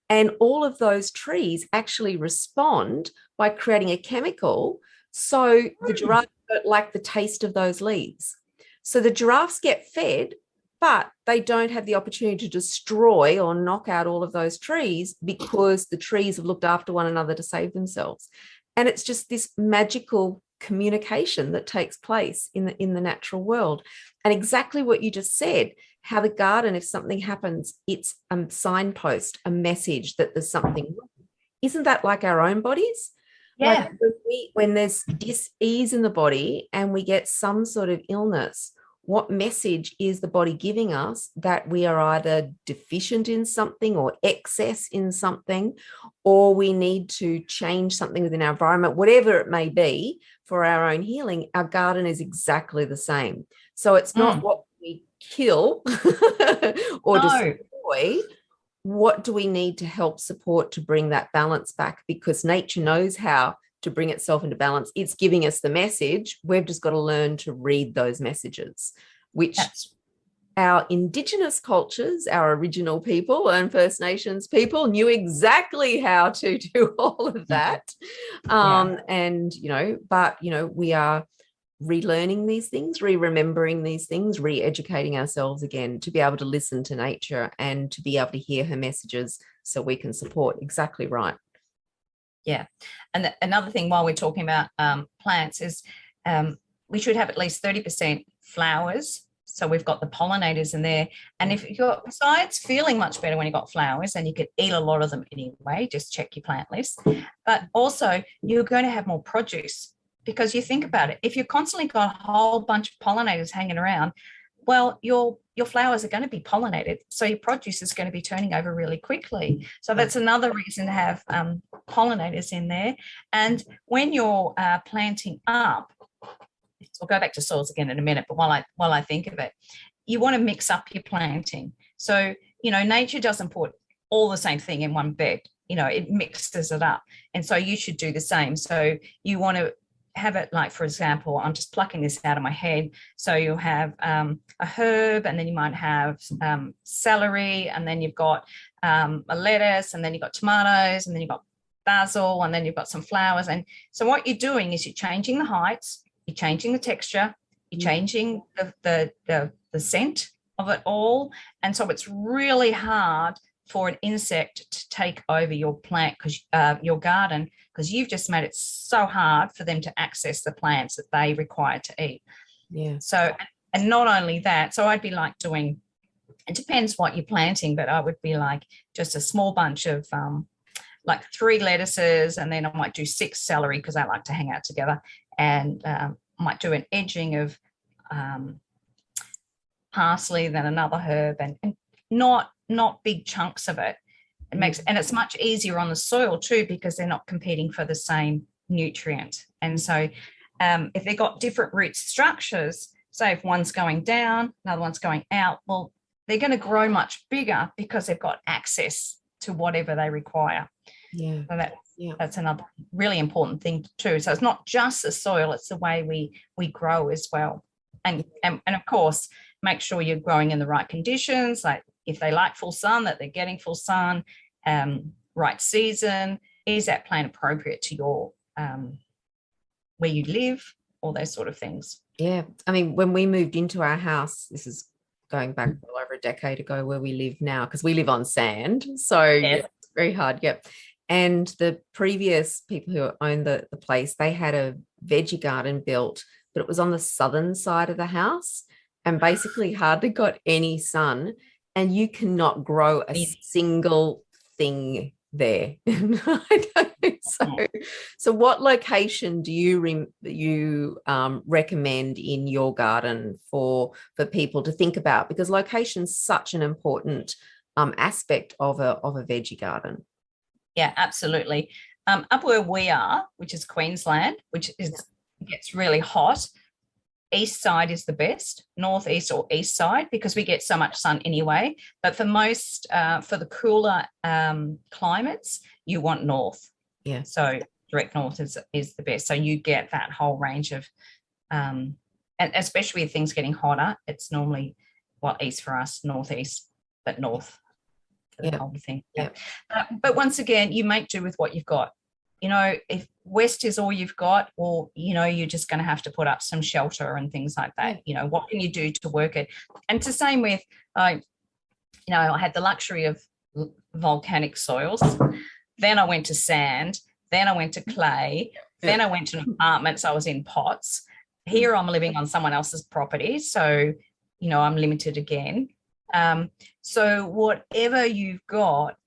And all of those trees actually respond by creating a chemical. So the giraffes don't like the taste of those leaves. So the giraffes get fed, but they don't have the opportunity to destroy or knock out all of those trees because the trees have looked after one another to save themselves. And it's just this magical communication that takes place in the natural world. And exactly what you just said, how the garden, if something happens, it's a signpost, a message that there's something wrong. Isn't that like our own bodies? yeah, Like when there's dis-ease in the body and we get some sort of illness, what message is the body giving us that we are either deficient in something or excess in something, or we need to change something within our environment, whatever it may be for our own healing? Our garden is exactly the same. So it's not what we kill or destroy. What do we need to help support to bring that balance back? Because nature knows how to bring itself into balance. It's giving us the message. We've just got to learn to read those messages, which our Indigenous cultures, our original people and First Nations people knew exactly how to do all of that. And, we are relearning these things, remembering these things, re-educating ourselves again to be able to listen to nature and to be able to hear her messages so we can support. Exactly right. Yeah. And another thing while we're talking about plants is we should have at least 30% flowers. So we've got the pollinators in there. And if you're, besides feeling much better when you've got flowers, and you could eat a lot of them anyway, just check your plant list. But also you're going to have more produce, because you think about it. If you constantly got a whole bunch of pollinators hanging around, well, your flowers are going to be pollinated. So your produce is going to be turning over really quickly. So that's another reason to have pollinators in there. And when you're planting up, we'll go back to soils again in a minute, but while I think of it, you want to mix up your planting. So, nature doesn't put all the same thing in one bed. It mixes it up. And so you should do the same. So you want to have it like, for example, I'm just plucking this out of my head. So you'll have a herb, and then you might have celery, and then you've got a lettuce, and then you've got tomatoes, and then you've got basil, and then you've got some flowers. And so what you're doing is you're changing the heights, you're changing the texture, you're changing the scent of it all. And so it's really hard for an insect to take over your plant, your garden, because you've just made it so hard for them to access the plants that they require to eat. Yeah. So, and not only that, so I'd be like doing, it depends what you're planting, but I would be like just a small bunch of like 3 lettuces, and then I might do 6 celery because I like to hang out together, and I might do an edging of parsley, then another herb, and not big chunks of it. It makes, and it's much easier on the soil too, because they're not competing for the same nutrient. And so if they've got different root structures, so if one's going down, another one's going out, well, they're going to grow much bigger because they've got access to whatever they require. Yeah. So that's another really important thing too. So it's not just the soil, it's the way we grow as well. And of course, make sure you're growing in the right conditions, like if they like full sun, that they're getting full sun, right season, is that plant appropriate to your where you live, all those sort of things. Yeah. I mean, when we moved into our house, this is going back well over a decade ago where we live now, because we live on sand. So Yes. yeah, it's very hard. Yep. And the previous people who owned the place, they had a veggie garden built, but it was on the southern side of the house and basically hardly got any sun. And you cannot grow a single thing there. So what location do you recommend in your garden for people to think about? Because location's such an important aspect of a veggie garden. Yeah, absolutely. Up where we are, which is Queensland, which gets really hot, east side is the best, northeast or east side, because we get so much sun anyway. But for most, for the cooler climates, you want north. Yeah. So direct north is the best. So you get that whole range of, and especially with things getting hotter, it's normally, well, east for us, northeast, but north. The whole thing. Yeah. But once again, you make do with what you've got. You know, if west is all you've got, or, you know, you're just going to have to put up some shelter and things like that. You know, what can you do to work it? And it's the same with, you know, I had the luxury of volcanic soils. Then I went to sand. Then I went to clay. Then I went to an apartment. So I was in pots. Here I'm living on someone else's property. So, you know, I'm limited again. So whatever you've got,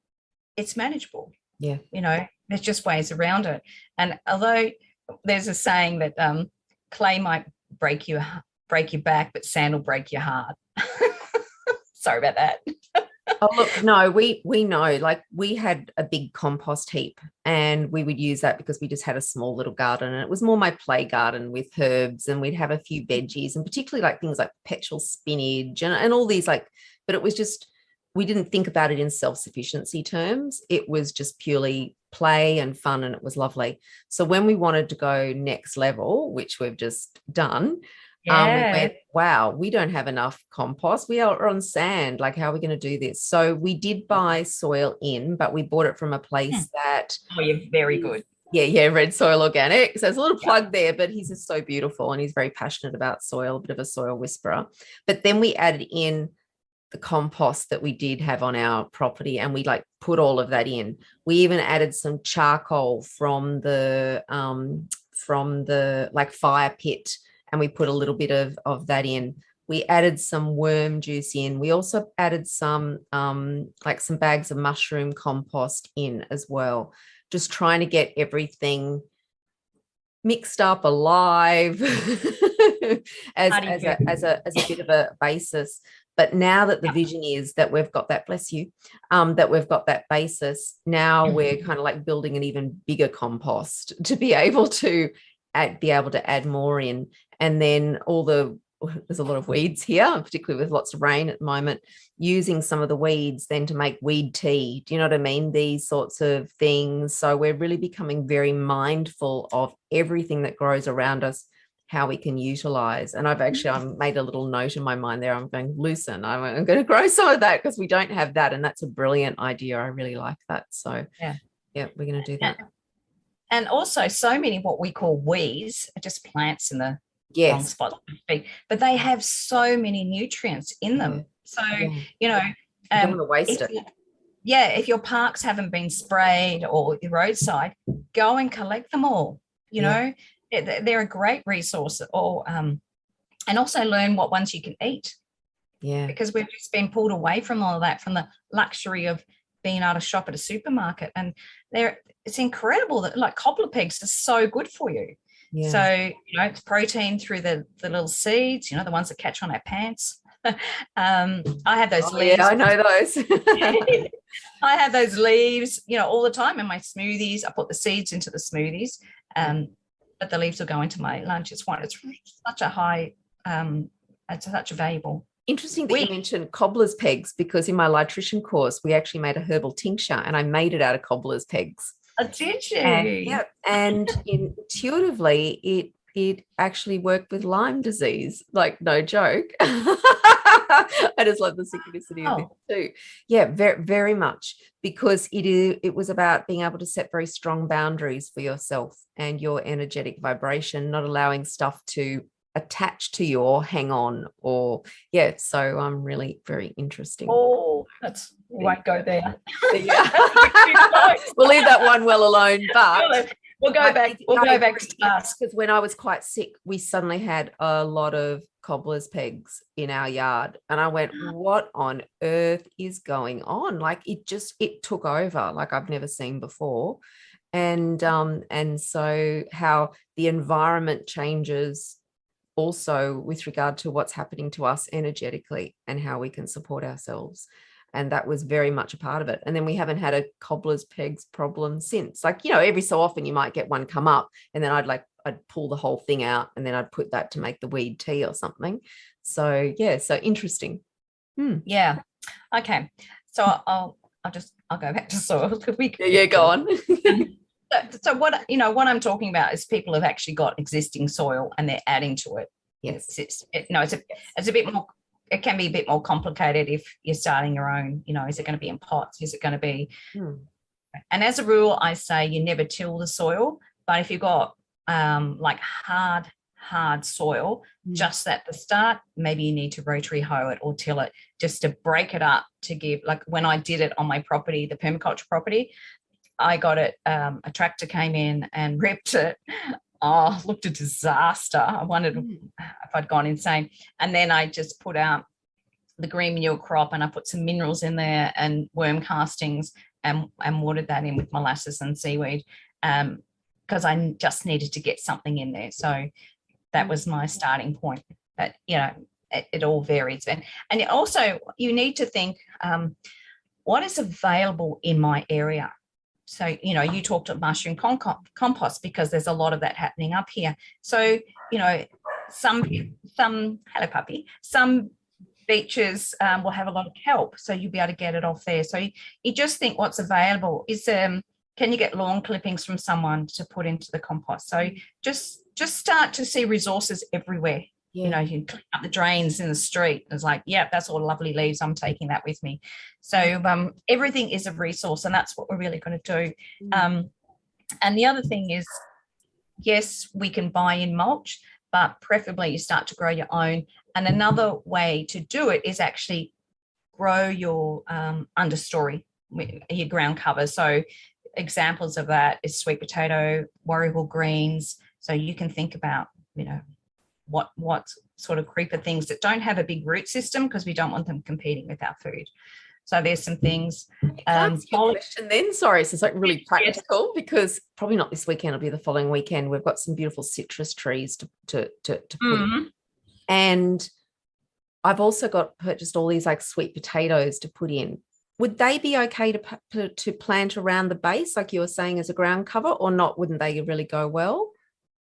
it's manageable. Yeah. You know, there's just ways around it. And although there's a saying that clay might break your back, but sand will break your heart. Sorry about that. Oh, look, no, we know, like we had a big compost heap and we would use that because we just had a small little garden, and it was more my play garden with herbs, and we'd have a few veggies, and particularly like things like perpetual spinach and all these, like, but it was just, we didn't think about it in self-sufficiency terms. It was just purely play and fun, and it was lovely. So when we wanted to go next level, which we've just done, we went, wow, we don't have enough compost. We are on sand. Like, how are we going to do this? So we did buy soil in, but we bought it from a place that... Oh, you're very good. Yeah, Red Soil Organic. So there's a little plug there, but he's just so beautiful and he's very passionate about soil, a bit of a soil whisperer. But then we added in the compost that we did have on our property, and we like put all of that in. We even added some charcoal from the like fire pit, and we put a little bit of that in. We added some worm juice in. We also added some like some bags of mushroom compost in as well, just trying to get everything mixed up, alive, as a bit of a basis. But now that the vision is that we've got that, bless you, that we've got that basis, now we're kind of like building an even bigger compost to be able to add more in. And then there's a lot of weeds here, particularly with lots of rain at the moment, using some of the weeds then to make weed tea. Do you know what I mean? These sorts of things. So we're really becoming very mindful of everything that grows around us, how we can utilize. And I've made a little note in my mind there. I'm going, loosen. I'm going to grow some of that because we don't have that. And that's a brilliant idea. I really like that. So yeah, we're going to do that. And also so many what we call weeds are just plants in the wrong spot, but they have so many nutrients in them. So, you know, you don't want to waste it. If your parks haven't been sprayed or your roadside, go and collect them all. You know, they're a great resource. Or and also learn what ones you can eat. Yeah, because we've just been pulled away from all of that, from the luxury of being able to shop at a supermarket. And it's incredible that like cobbler pegs are so good for you. Yeah. So, you know, it's protein through the little seeds, you know, the ones that catch on our pants. I have those leaves. Yeah, I know those. I have those leaves, you know, all the time in my smoothies. I put the seeds into the smoothies, but the leaves will go into my lunch. It's such a high, it's such a valuable. Interesting that you mentioned cobbler's pegs, because in my nutrition course, we actually made a herbal tincture and I made it out of cobbler's pegs. Oh, did you? And intuitively, it actually worked with Lyme disease. Like, no joke. I just love the synchronicity of it too. Yeah, very, very much, because it was about being able to set very strong boundaries for yourself and your energetic vibration, not allowing stuff to attach to you or hang on, or so really very interesting. We won't go there. We'll leave that one well alone, but we'll go back to task. Because when I was quite sick, we suddenly had a lot of cobbler's pegs in our yard, and I went, what on earth is going on? Like it took over like I've never seen before. And so how the environment changes also with regard to what's happening to us energetically and how we can support ourselves. And that was very much a part of it. And then we haven't had a cobbler's pegs problem since. Like, every so often you might get one come up, and then I'd pull the whole thing out, and then I'd put that to make the weed tea or something. So so interesting. Yeah. Okay. So I'll go back to soil. Go on. So what I'm talking about is people have actually got existing soil and they're adding to it. Yes. It's a bit more. It can be a bit more complicated if you're starting your own. Is it going to be in pots? Is it going to be? And as a rule, I say you never till the soil. But if you've got like hard soil, just at the start, maybe you need to rotary hoe it or till it just to break it up, to give, like when I did it on my property, the permaculture property, I got it, a tractor came in and ripped it. Oh, looked a disaster. I wondered if I'd gone insane. And then I just put out the green manure crop, and I put some minerals in there and worm castings, and watered that in with molasses and seaweed, because I just needed to get something in there. So that was my starting point. But, it all varies. And also you need to think, what is available in my area? So, you talked about mushroom compost, because there's a lot of that happening up here. So, some hello puppy, some beaches will have a lot of kelp, so you'll be able to get it off there. So you just think what's available. Can you get lawn clippings from someone to put into the compost? So just start to see resources everywhere. You can clean up the drains in the street. It's like, that's all lovely leaves. I'm taking that with me. So everything is a resource, and that's what we're really going to do. And the other thing is, yes, we can buy in mulch, but preferably you start to grow your own. And another way to do it is actually grow your understory, your ground cover. So examples of that is sweet potato, warrigal greens. So you can think about, what sort of creeper things that don't have a big root system, because we don't want them competing with our food. So there's some things. Question then, sorry, so it's like really practical, because probably not this weekend, it'll be the following weekend. We've got some beautiful citrus trees to put in. And I've also purchased all these like sweet potatoes to put in. Would they be okay to plant around the base, like you were saying, as a ground cover, or not? Wouldn't they really go well?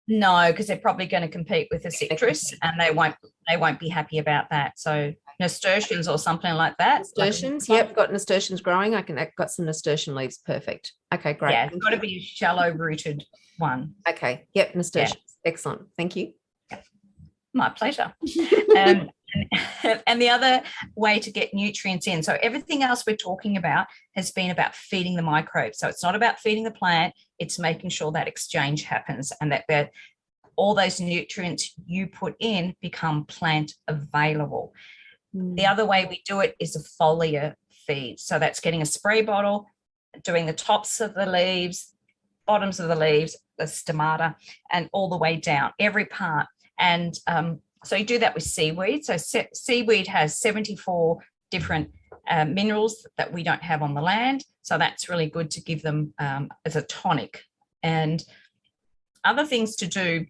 No, because they're probably going to compete with the citrus, and they won't be happy about that. So nasturtiums or something like that. Nasturtiums, got nasturtiums growing. I've got some nasturtium leaves. Perfect. Okay, great. Yeah, it's got to be a shallow rooted one. Okay. Yep, nasturtiums. Yeah. Excellent. Thank you. My pleasure. And the other way to get nutrients in, so everything else we're talking about has been about feeding the microbes. So it's not about feeding the plant, it's making sure that exchange happens, and that all those nutrients you put in become plant available. The other way we do it is a foliar feed. So that's getting a spray bottle, doing the tops of the leaves, bottoms of the leaves, the stomata, and all the way down, every part. And so you do that with seaweed. So seaweed has 74 different minerals that we don't have on the land. So that's really good to give them as a tonic. And other things to do.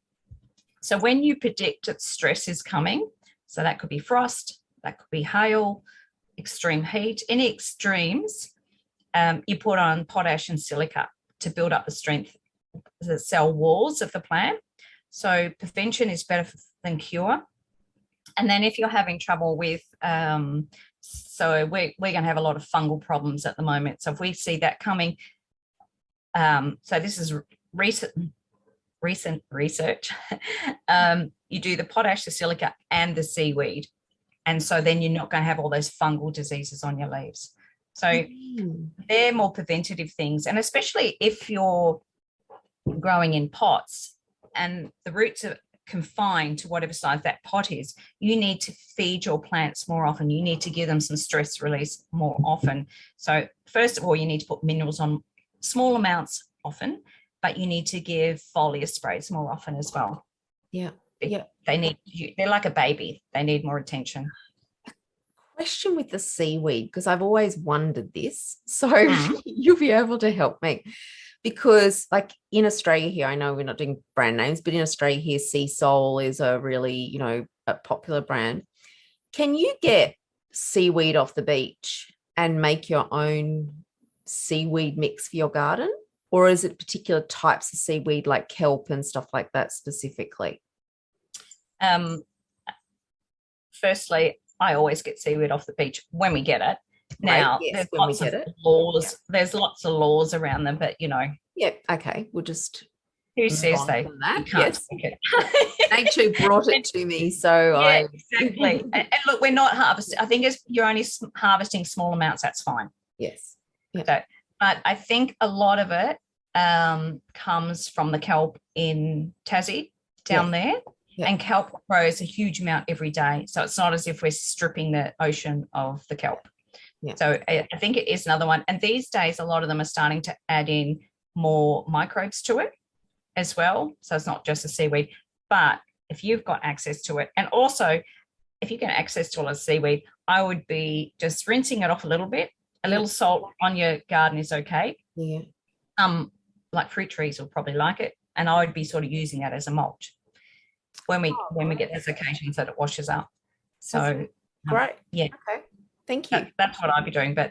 So when you predict that stress is coming, so that could be frost, that could be hail, extreme heat, any extremes, you put on potash and silica to build up the strength, the cell walls of the plant. So prevention is better than cure. And then if you're having trouble with, so we're going to have a lot of fungal problems at the moment. So if we see that coming, so this is recent research, you do the potash, the silica, and the seaweed. And so then you're not going to have all those fungal diseases on your leaves. So they're more preventative things. And especially if you're growing in pots and the roots are confined to whatever size that pot is, you need to feed your plants more often. You need to give them some stress release more often. So first of all, you need to put minerals on small amounts often, but you need to give foliar sprays more often as well. Yeah. They're like a baby. They need more attention. Question with the seaweed, because I've always wondered this. So you'll be able to help me. Because like in Australia here, I know we're not doing brand names, but in Australia here, Sea Soul is a really, a popular brand. Can you get seaweed off the beach and make your own seaweed mix for your garden? Or is it particular types of seaweed like kelp and stuff like that specifically? Firstly, I always get seaweed off the beach when we get it. Now, yes, there's lots of laws around them, but yeah, okay, we'll just who says that you can't speak it. Nature brought it to me, so yeah, exactly. And look, we're not harvesting. I think if you're only harvesting small amounts, that's fine. Yes. Yeah. So, but I think a lot of it comes from the kelp in Tassie down there. Yeah. And kelp grows a huge amount every day. So it's not as if we're stripping the ocean of the kelp. Yeah. So I think it is another one. And these days, a lot of them are starting to add in more microbes to it as well. So it's not just a seaweed. But if you've got access to it, and also if you can access to all the seaweed, I would be just rinsing it off a little bit. A little salt on your garden is okay. Yeah. Like fruit trees will probably like it. And I would be sort of using that as a mulch when we get those occasions that it washes up. So great. Yeah. Okay. Thank you. That's what I'd be doing. But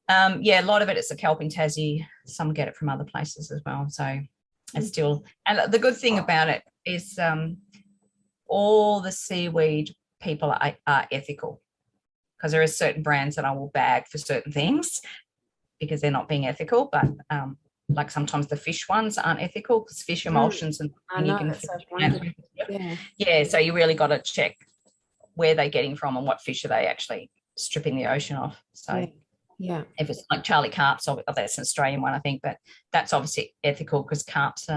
a lot of it is the kelp in Tassie. Some get it from other places as well. So it's still, and the good thing about it is all the seaweed people are ethical, because there are certain brands that I will bag for certain things because they're not being ethical, but like sometimes the fish ones aren't ethical because fish emulsions and you can so you really got to check where they're getting from and what fish are they actually stripping the ocean off. So if it's like Charlie Carps, that's an Australian one I think, but that's obviously ethical because carps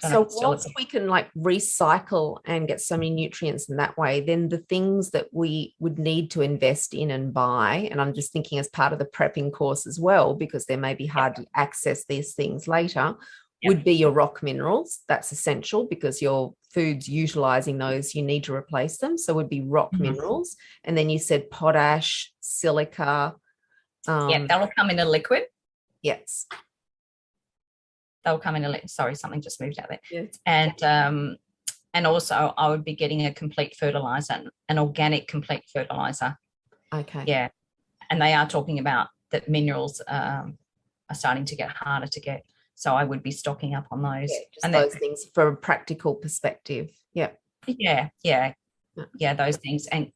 so once we can like recycle and get so many nutrients in that way, then the things that we would need to invest in and buy, and I'm just thinking as part of the prepping course as well, because they may be hard to access these things later, would be your rock minerals. That's essential because your food's utilizing those, you need to replace them. So it would be rock minerals. And then you said potash, silica. That'll come in a liquid. Yes. They'll come in a sorry, something just moved out there. Yes. And also I would be getting a complete fertilizer, an organic complete fertilizer. Okay. Yeah. And they are talking about that minerals are starting to get harder to get. So I would be stocking up on those. Yeah, just and those things from a practical perspective. Yeah. Yeah, those things. And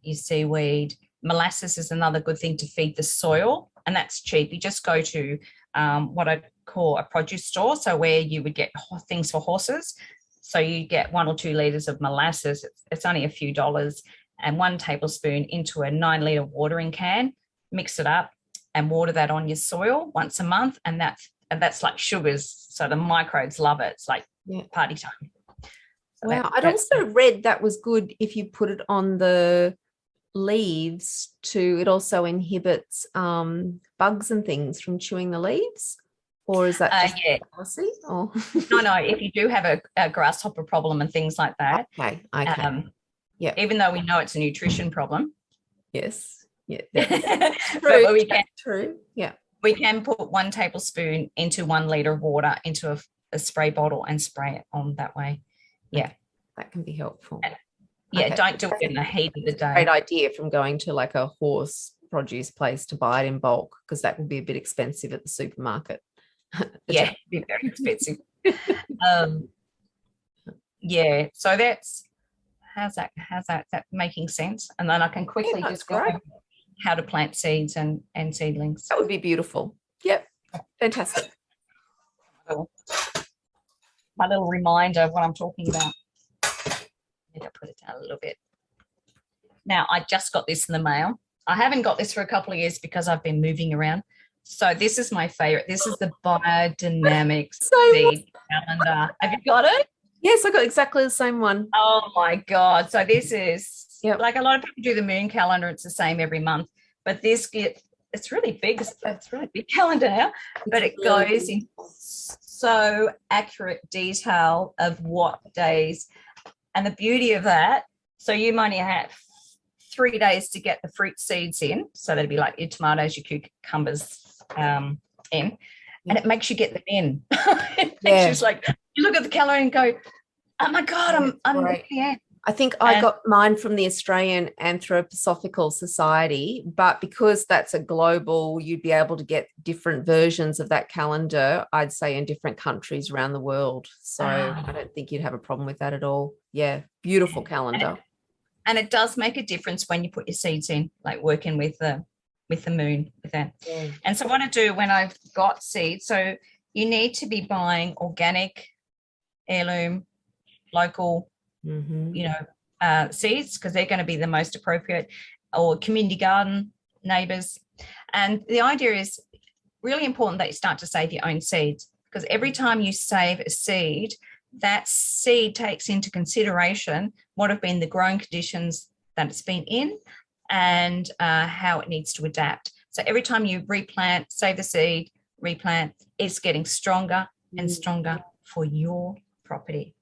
your seaweed. Molasses is another good thing to feed the soil, and that's cheap. You just go to what I call a produce store, so where you would get things for horses. So you get 1 or 2 liters of molasses. It's only a few dollars, and 1 tablespoon into a 9-liter watering can. Mix it up and water that on your soil once a month, and that's like sugars. So the microbes love it. It's like party time. So wow, I'd also read that was good if you put it on the leaves it also inhibits bugs and things from chewing the leaves, or is that just policy? Or no, if you do have a grasshopper problem and things like that, even though we know it's a nutrition problem, true. We can put 1 tablespoon into 1 liter of water into a spray bottle and spray it on that way. That can be helpful. Don't do it in the heat of the day. Great idea from going to like a horse produce place to buy it in bulk, because that would be a bit expensive at the supermarket. It'd be very expensive. So that's how's that making sense? And then I can quickly describe how to plant seeds and seedlings. That would be beautiful. Yep, fantastic. My little reminder of what I'm talking about. I need to put it down a little bit. Now, I just got this in the mail. I haven't got this for a couple of years because I've been moving around. So this is my favorite. This is the Biodynamics Seed Calendar. Have you got it? Yes, I got exactly the same one. Oh my God. So this is like a lot of people do the moon calendar. It's the same every month, but it's really big. It's a really big calendar now, but it goes in so accurate detail of what days. And the beauty of that, so you might have 3 days to get the fruit seeds in. So that'd be like your tomatoes, your cucumbers in, and it makes you get them in. It makes you like, you look at the calendar and go, oh my God, I'm right. yeah. I think I got mine from the Australian Anthroposophical Society, but because that's a global, you'd be able to get different versions of that calendar, I'd say, in different countries around the world. So I don't think you'd have a problem with that at all. Yeah, beautiful calendar. And it does make a difference when you put your seeds in, like working with the moon with that. Yeah. And so what I do when I've got seeds, so you need to be buying organic, heirloom, local, seeds, because they're going to be the most appropriate, or community garden, neighbours. And the idea is really important that you start to save your own seeds, because every time you save a seed, that seed takes into consideration what have been the growing conditions that it's been in and how it needs to adapt. So every time you replant, save the seed, replant, it's getting stronger and stronger for your property.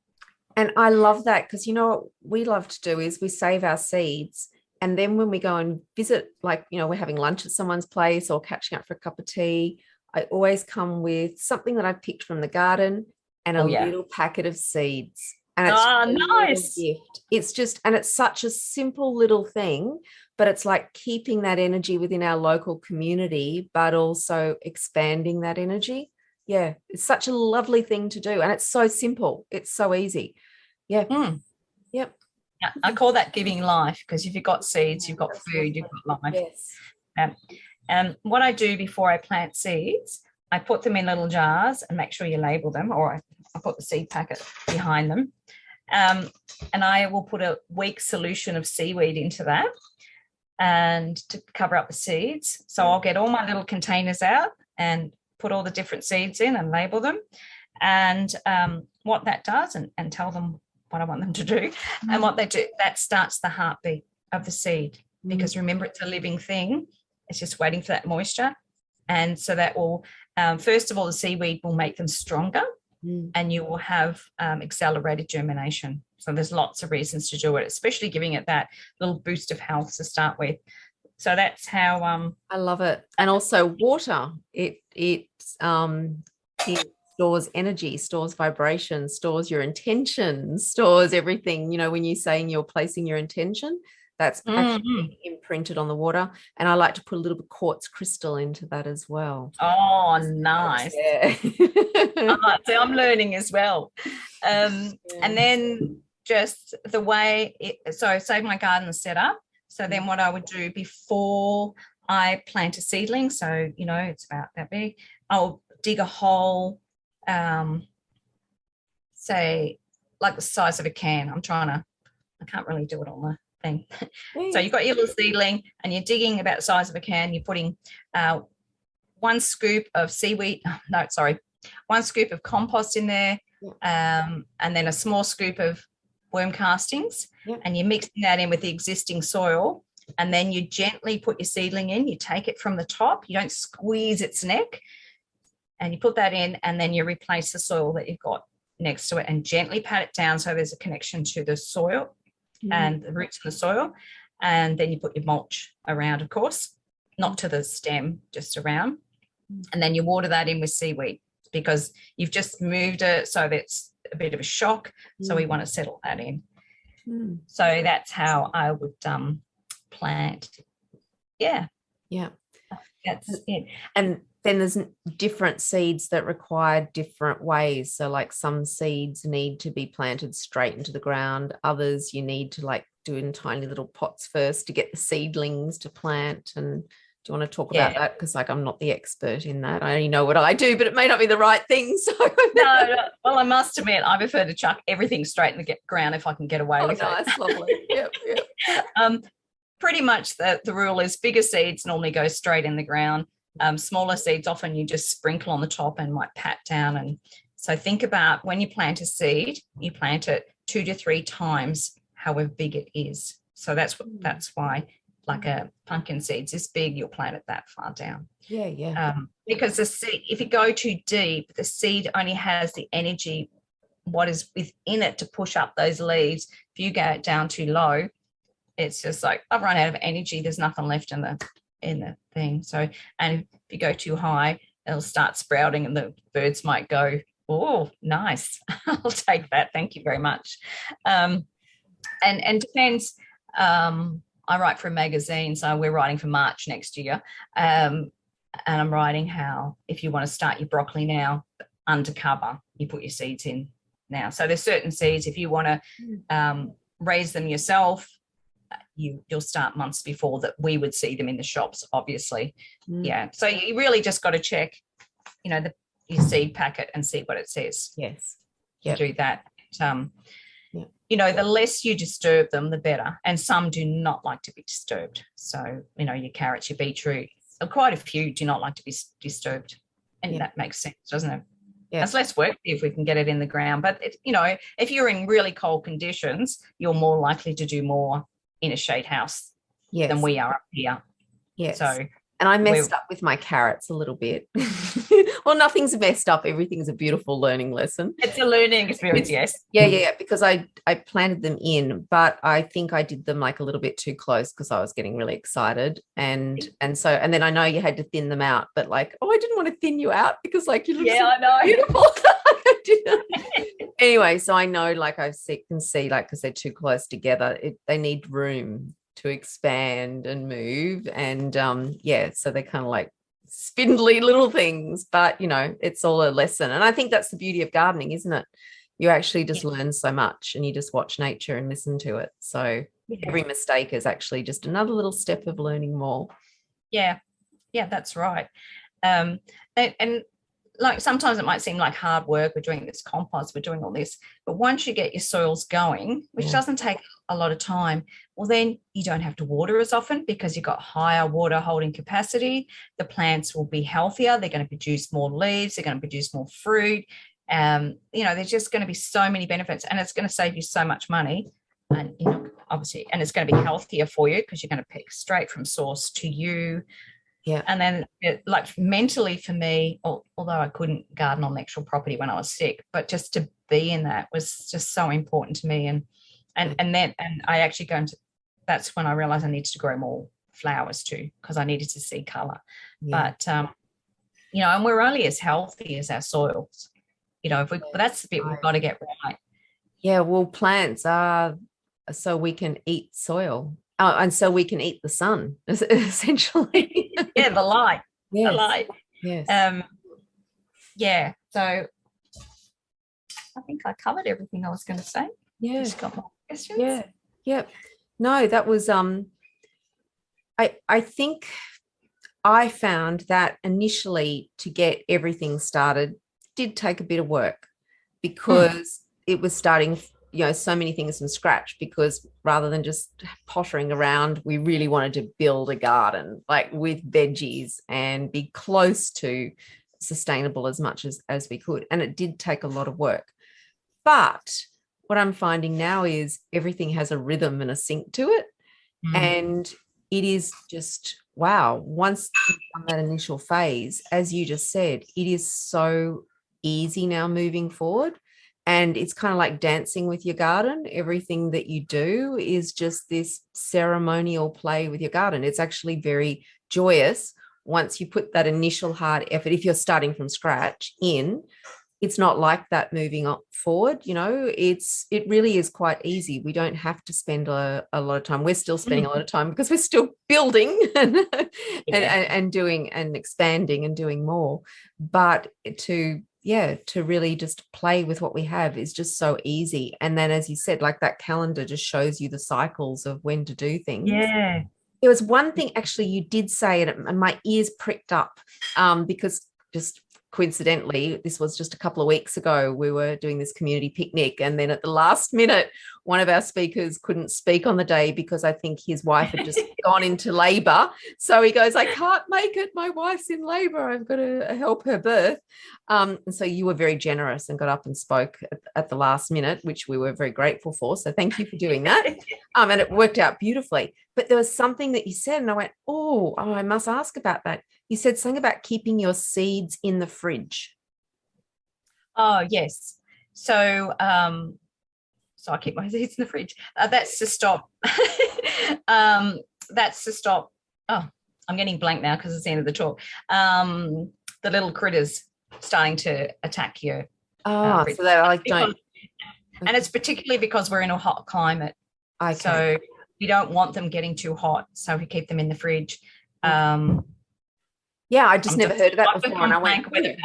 And I love that, because what we love to do is we save our seeds, and then when we go and visit, like, we're having lunch at someone's place or catching up for a cup of tea, I always come with something that I've picked from the garden and a little packet of seeds. And it's nice gift. It's just, and it's such a simple little thing, but it's like keeping that energy within our local community, but also expanding that energy. Yeah, it's such a lovely thing to do, and it's so simple. It's so easy. Yeah. Yep. Yeah, I call that giving life, because if you've got seeds, you've got food, you've got life. Yes. And what I do before I plant seeds, I put them in little jars and make sure you label them, or I put the seed packet behind them. And I will put a weak solution of seaweed into that, and to cover up the seeds. So I'll get all my little containers out and put all the different seeds in and label them, and what that does, and tell them what I want them to do, and what they do, that starts the heartbeat of the seed, because remember, it's a living thing. It's just waiting for that moisture. And so that will, first of all, the seaweed will make them stronger, and you will have accelerated germination. So there's lots of reasons to do it, especially giving it that little boost of health to start with. So that's how I love it. And also water, it stores energy, stores vibration, stores your intention, stores everything. When you're saying you're placing your intention, that's actually imprinted on the water. And I like to put a little bit of quartz crystal into that as well. Oh, nice. Yeah. So I'm learning as well. And then just the way so say my garden is set up. So then what I would do before I plant a seedling, so, it's about that big, I'll dig a hole, say like the size of a can. I can't really do it on the thing. So you've got your little seedling and you're digging about the size of a can. You're putting 1 scoop of one scoop of compost in there, and then a small scoop of worm castings, and you're mixing that in with the existing soil, and then you gently put your seedling in. You take it from the top, you don't squeeze its neck, and you put that in, and then you replace the soil that you've got next to it and gently pat it down so there's a connection to the soil and the roots in the soil. And then you put your mulch around, of course, not to the stem, just around, and then you water that in with seaweed, because you've just moved it, so that's a bit of a shock. So we want to settle that in. So that's how I would plant. Yeah. That's it. And then there's different seeds that require different ways. So like some seeds need to be planted straight into the ground. Others you need to like do in tiny little pots first to get the seedlings to plant. And do you want to talk about that? Because like I'm not the expert in that. I only know what I do, but it may not be the right thing. So no. Well, I must admit, I prefer to chuck everything straight in the ground if I can get away with it. Lovely. Yep. pretty much the rule is bigger seeds normally go straight in the ground. Smaller seeds, often you just sprinkle on the top and might pat down. And so think about when you plant a seed, you plant it 2 to 3 times however big it is. So that's why, like a pumpkin seed's this big, you'll plant it that far down. Yeah. Because the seed, if you go too deep, the seed only has the energy, what is within it, to push up those leaves. If you get it down too low, it's just like, I've run out of energy. There's nothing left in the thing. So, and if you go too high, it'll start sprouting and the birds might go, oh, nice. I'll take that. Thank you very much. And depends. I write for a magazine, so we're writing for March next year. And I'm writing how, if you want to start your broccoli now, undercover, you put your seeds in now. So there's certain seeds, if you want to raise them yourself, you'll start months before that we would see them in the shops, obviously. Yeah. So you really just got to check, your seed packet and see what it says. Yes. Do that. The less you disturb them, the better. And some do not like to be disturbed. So, your carrots, your beetroot, quite a few do not like to be disturbed. And that makes sense, doesn't it? Yeah. It's less work if we can get it in the ground. But, if you're in really cold conditions, you're more likely to do more in a shade house than we are up here. Yes. So, and I messed up with my carrots a little bit. Well, nothing's messed up. Everything's a beautiful learning lesson. It's a learning experience, yes. Yeah, because I planted them in, but I think I did them like a little bit too close because I was getting really excited. And then I know you had to thin them out, but like, I didn't want to thin you out because like you look I know. beautiful. Anyway, so I know, like can see, like, because they're too close together, they need room to expand and move. And so they're kind of like spindly little things, but it's all a lesson. And I think that's the beauty of gardening, isn't it? You actually just learn so much, and you just watch nature and listen to it. So every mistake is actually just another little step of learning more. Yeah, that's right. And like sometimes it might seem like hard work. We're doing this compost, we're doing all this, but once you get your soils going, which doesn't take a lot of time, well, then you don't have to water as often because you've got higher water holding capacity. The plants will be healthier. They're going to produce more leaves. They're going to produce more fruit. There's just going to be so many benefits, and it's going to save you so much money. And, obviously, and it's going to be healthier for you because you're going to pick straight from source to you. Yeah. And then like mentally for me, although I couldn't garden on the actual property when I was sick, but just to be in that was just so important to me. And I actually that's when I realized I needed to grow more flowers too, because I needed to see color. But, and we're only as healthy as our soils, but that's the bit we've got to get right. Yeah. Well, plants are so we can eat soil. And so we can eat the sun, essentially. The light. Yes. The light. Yes. So I think I covered everything I was going to say. Yeah. Just got more questions. Yeah. Yep. No, that was I think I found that initially to get everything started did take a bit of work because it was starting so many things from scratch, because rather than just pottering around, we really wanted to build a garden like with veggies and be close to sustainable as much as we could. And it did take a lot of work. But what I'm finding now is everything has a rhythm and a sync to it. And it is just, wow, once you've done that initial phase, as you just said, it is so easy now moving forward. And it's kind of like dancing with your garden. Everything that you do is just this ceremonial play with your garden. It's actually very joyous once you put that initial hard effort. If you're starting from scratch it's not like that moving up forward. It really is quite easy. We don't have to spend a lot of time. We're still spending a lot of time because we're still building and doing and expanding and doing more. But to really just play with what we have is just so easy. And then, as you said, like that calendar just shows you the cycles of when to do things. Yeah. There was one thing actually you did say, and my ears pricked up because just coincidentally, this was just a couple of weeks ago, we were doing this community picnic, and then at the last minute one of our speakers couldn't speak on the day because I think his wife had just gone into labor. So he goes, I can't make it. My wife's in labor. I've got to help her birth. And so you were very generous and got up and spoke at the last minute, which we were very grateful for. So thank you for doing that. And it worked out beautifully. But there was something that you said, and I went, oh, I must ask about that. You said something about keeping your seeds in the fridge. Oh, yes. So, so I keep my seeds in the fridge. That's to stop. That's to stop. Oh, I'm getting blank now because it's the end of the talk. The little critters starting to attack you. Oh, so they like don't. And it's particularly because we're in a hot climate. Okay. So we don't want them getting too hot. So we keep them in the fridge. Yeah, I just never heard of that before. And I went with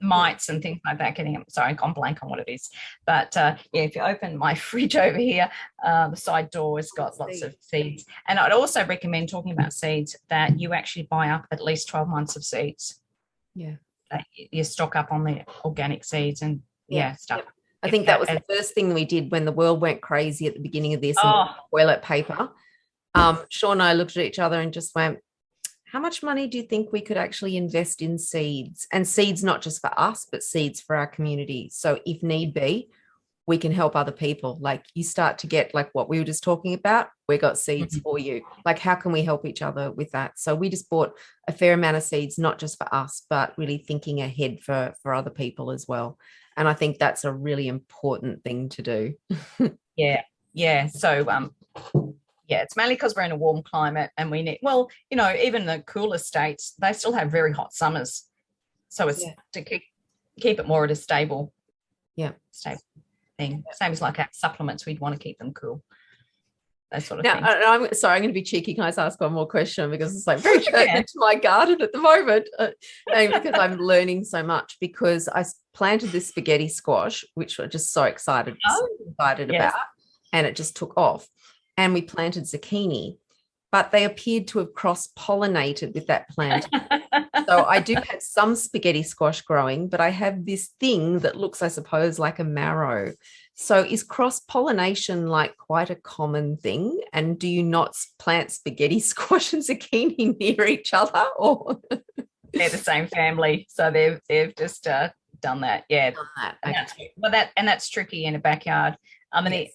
mites and things like that. Sorry, I've gone blank on what it is. But yeah, if you open my fridge over here, the side door has got lots of seeds. And I'd also recommend, talking about seeds, that you actually buy up at least 12 months of seeds. Yeah. That you stock up on the organic seeds and stuff. Yep. I think that was the first thing we did when the world went crazy at the beginning of this. Toilet paper. Sean and I looked at each other and just went, how much money do you think we could actually invest in seeds? And seeds not just for us, but seeds for our community. So if need be, we can help other people. Like you start to get like what we were just talking about, we got seeds for you. Like how can we help each other with that? So we just bought a fair amount of seeds, not just for us, but really thinking ahead for other people as well. And I think that's a really important thing to do. Yeah. So it's mainly because we're in a warm climate and we need, even the cooler states, they still have very hot summers. So it's to keep it more at a stable thing. Same as like our supplements, we'd want to keep them cool. That sort of thing. I'm sorry, I'm going to be cheeky. Can I just ask one more question? Because it's like very pertinent to my garden at the moment. Because I'm learning so much, because I planted this spaghetti squash, which I'm just so excited about, and it just took off. And we planted zucchini, but they appeared to have cross-pollinated with that plant. So I do have some spaghetti squash growing, but I have this thing that looks, I suppose, like a marrow. So is cross-pollination like quite a common thing? And do you not plant spaghetti squash and zucchini near each other? Or they're the same family, so they've just done that. Yeah, and that's tricky in a backyard. I mean,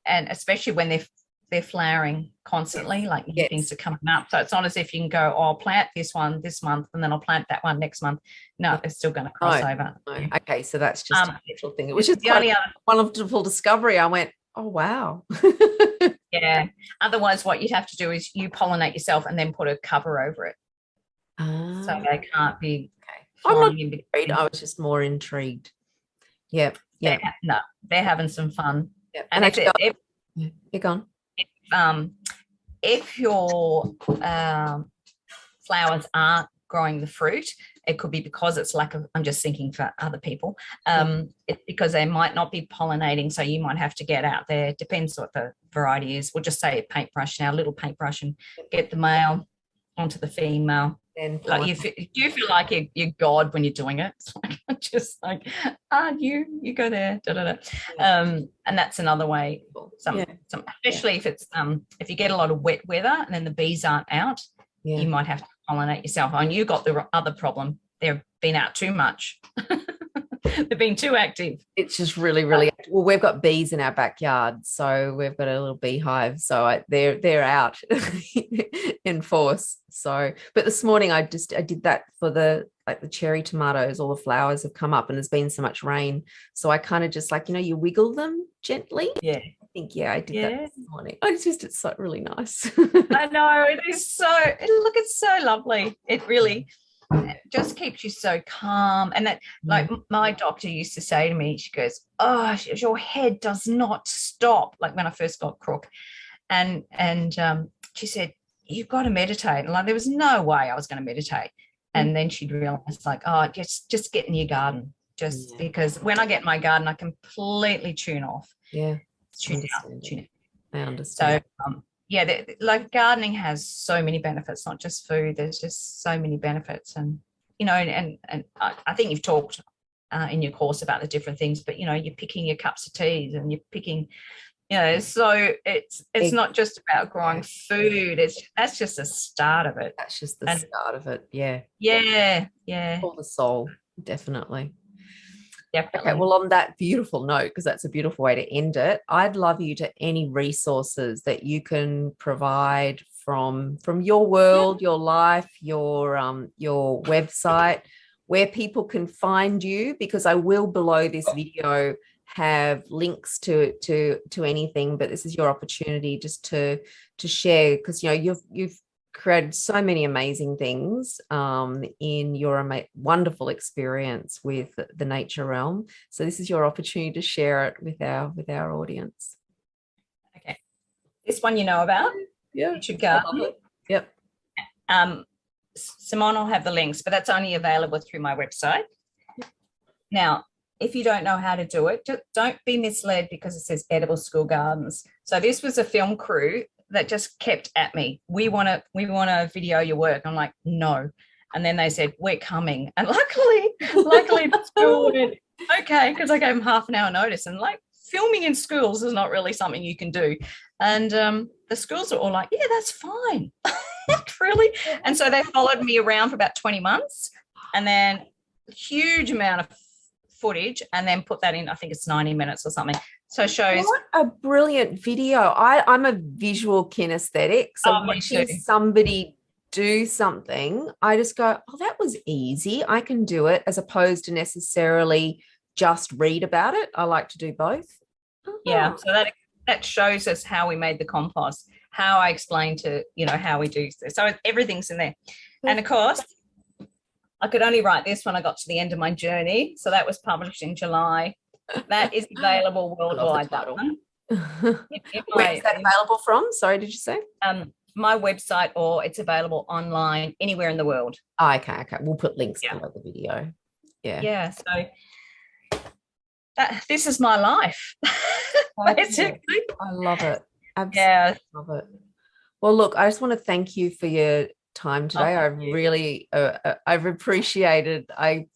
and especially when they're flowering constantly, like things are coming up. So it's not as if you can go, I'll plant this one this month and then I'll plant that one next month. No, it's still going to cross over. No. Okay, so that's just a natural thing. It was just a wonderful discovery. I went, oh, wow. Yeah. Otherwise, what you'd have to do is you pollinate yourself and then put a cover over it. So they can't be I'm not intrigued. I was just more intrigued. Yeah. They're having some fun. Yeah. And actually, you're gone. If your flowers aren't growing the fruit, it could be because it's I'm just thinking for other people, it's because they might not be pollinating, so you might have to get out there. Depends what the variety is. We'll just say a paintbrush now, a little paintbrush, and get the male onto the female. And do you feel like you're God when you're doing it? It's like just like, you go there, and that's another way. Especially if it's if you get a lot of wet weather and then the bees aren't out, you might have to pollinate yourself. And you got the other problem; they've been out too much. They've been too active. It's just really, really active. Well, we've got bees in our backyard, so we've got a little beehive. So they're out in force. So, but this morning I did that for the cherry tomatoes. All the flowers have come up, and there's been so much rain. So I kind of just you wiggle them gently. Yeah. I think I did that this morning. It's so really nice. I know, it is it's so lovely. It really just keeps you so calm. And that, my doctor used to say to me, she goes, your head does not stop, like when I first got crook, and she said, you've got to meditate. And there was no way I was going to meditate. And then she'd realized just get in your garden, because when I get in my garden I completely tune off. Tune out. I understand. So gardening has so many benefits, not just food. There's just so many benefits, and and I think you've talked in your course about the different things, but you're picking your cups of teas and you're picking so it's not just about growing food. That's just the start of it. That's just the start of it. Yeah. Yeah. For the soul, definitely. Definitely. Okay, well, on that beautiful note, because that's a beautiful way to end it, I'd love you to any resources that you can provide from your world, your life, your website, where people can find you, because I will below this video have links to anything, but this is your opportunity just to share, because you've created so many amazing things in your wonderful experience with the nature realm. So this is your opportunity to share it with our audience. Okay, this one you know about. Yeah, you should go. Yep. Simone will have the links, but that's only available through my website. Now, if you don't know how to do it, just don't be misled because it says edible school gardens. So this was a film crew that just kept at me. We want to video your work. I'm like, no. And then they said, we're coming. And luckily the school went, okay, because I gave them half an hour notice. And like, filming in schools is not really something you can do. And the schools are all like, yeah, that's fine. Really? And so they followed me around for about 20 months and then a huge amount of footage, and then put that in, I think it's 90 minutes or something. So it shows. What a brilliant video. I'm a visual kinesthetic. So watching somebody do something, I just go, oh, that was easy. I can do it, as opposed to necessarily just read about it. I like to do both. Yeah. So that shows us how we made the compost, how I explained to, how we do this. So everything's in there. And of course, I could only write this when I got to the end of my journey. So that was published in July. That is available worldwide. That one. Where is that available from? Sorry, did you say? My website, or it's available online anywhere in the world. Oh, okay. We'll put links below the video. Yeah. So this is my life. Basically. I love it. Absolutely love it. Well, look, I just want to thank you for your time today. I really I've appreciated I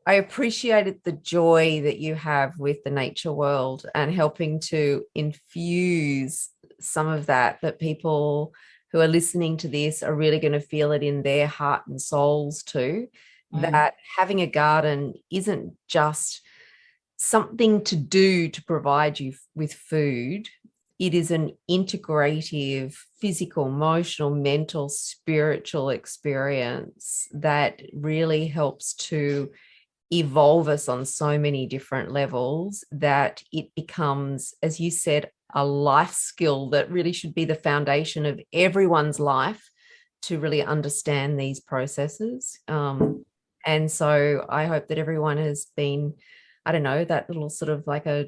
appreciated the joy that you have with the nature world and helping to infuse some of that people who are listening to this are really going to feel it in their heart and souls too. That having a garden isn't just something to do to provide you with food. It is an integrative, physical, emotional, mental, spiritual experience that really helps to evolve us on so many different levels, that it becomes, as you said, a life skill that really should be the foundation of everyone's life to really understand these processes. And so I hope that everyone has been, I don't know, that little sort of like a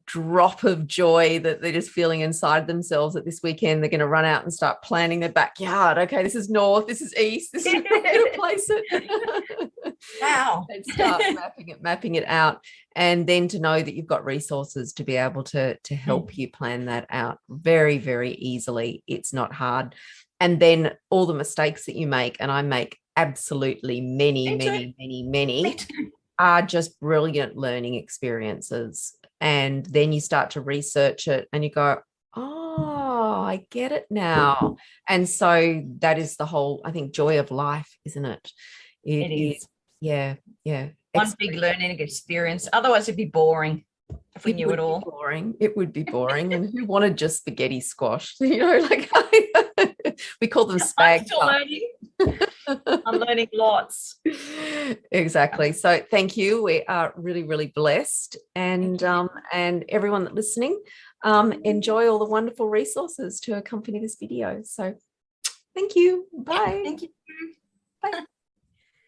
drop of joy that they're just feeling inside themselves, that this weekend they're going to run out and start planning their backyard. Okay, this is north, this is east, this is where I'm going to place it. Wow. And start mapping it out. And then to know that you've got resources to be able to help you plan that out very, very easily. It's not hard. And then all the mistakes that you make, and I make absolutely many, are just brilliant learning experiences. And then you start to research it and you go, oh, I get it now. And so that is the whole, I think, joy of life, isn't it? It is. Yeah. One big learning experience. Otherwise it'd be boring if we knew it all. It would be boring. And who wanted just spaghetti squash? Like we call them spag. I'm still learning. I'm learning lots. Exactly. So thank you. We are really, really blessed. And everyone that's listening, enjoy all the wonderful resources to accompany this video. So thank you. Bye. Thank you. Bye.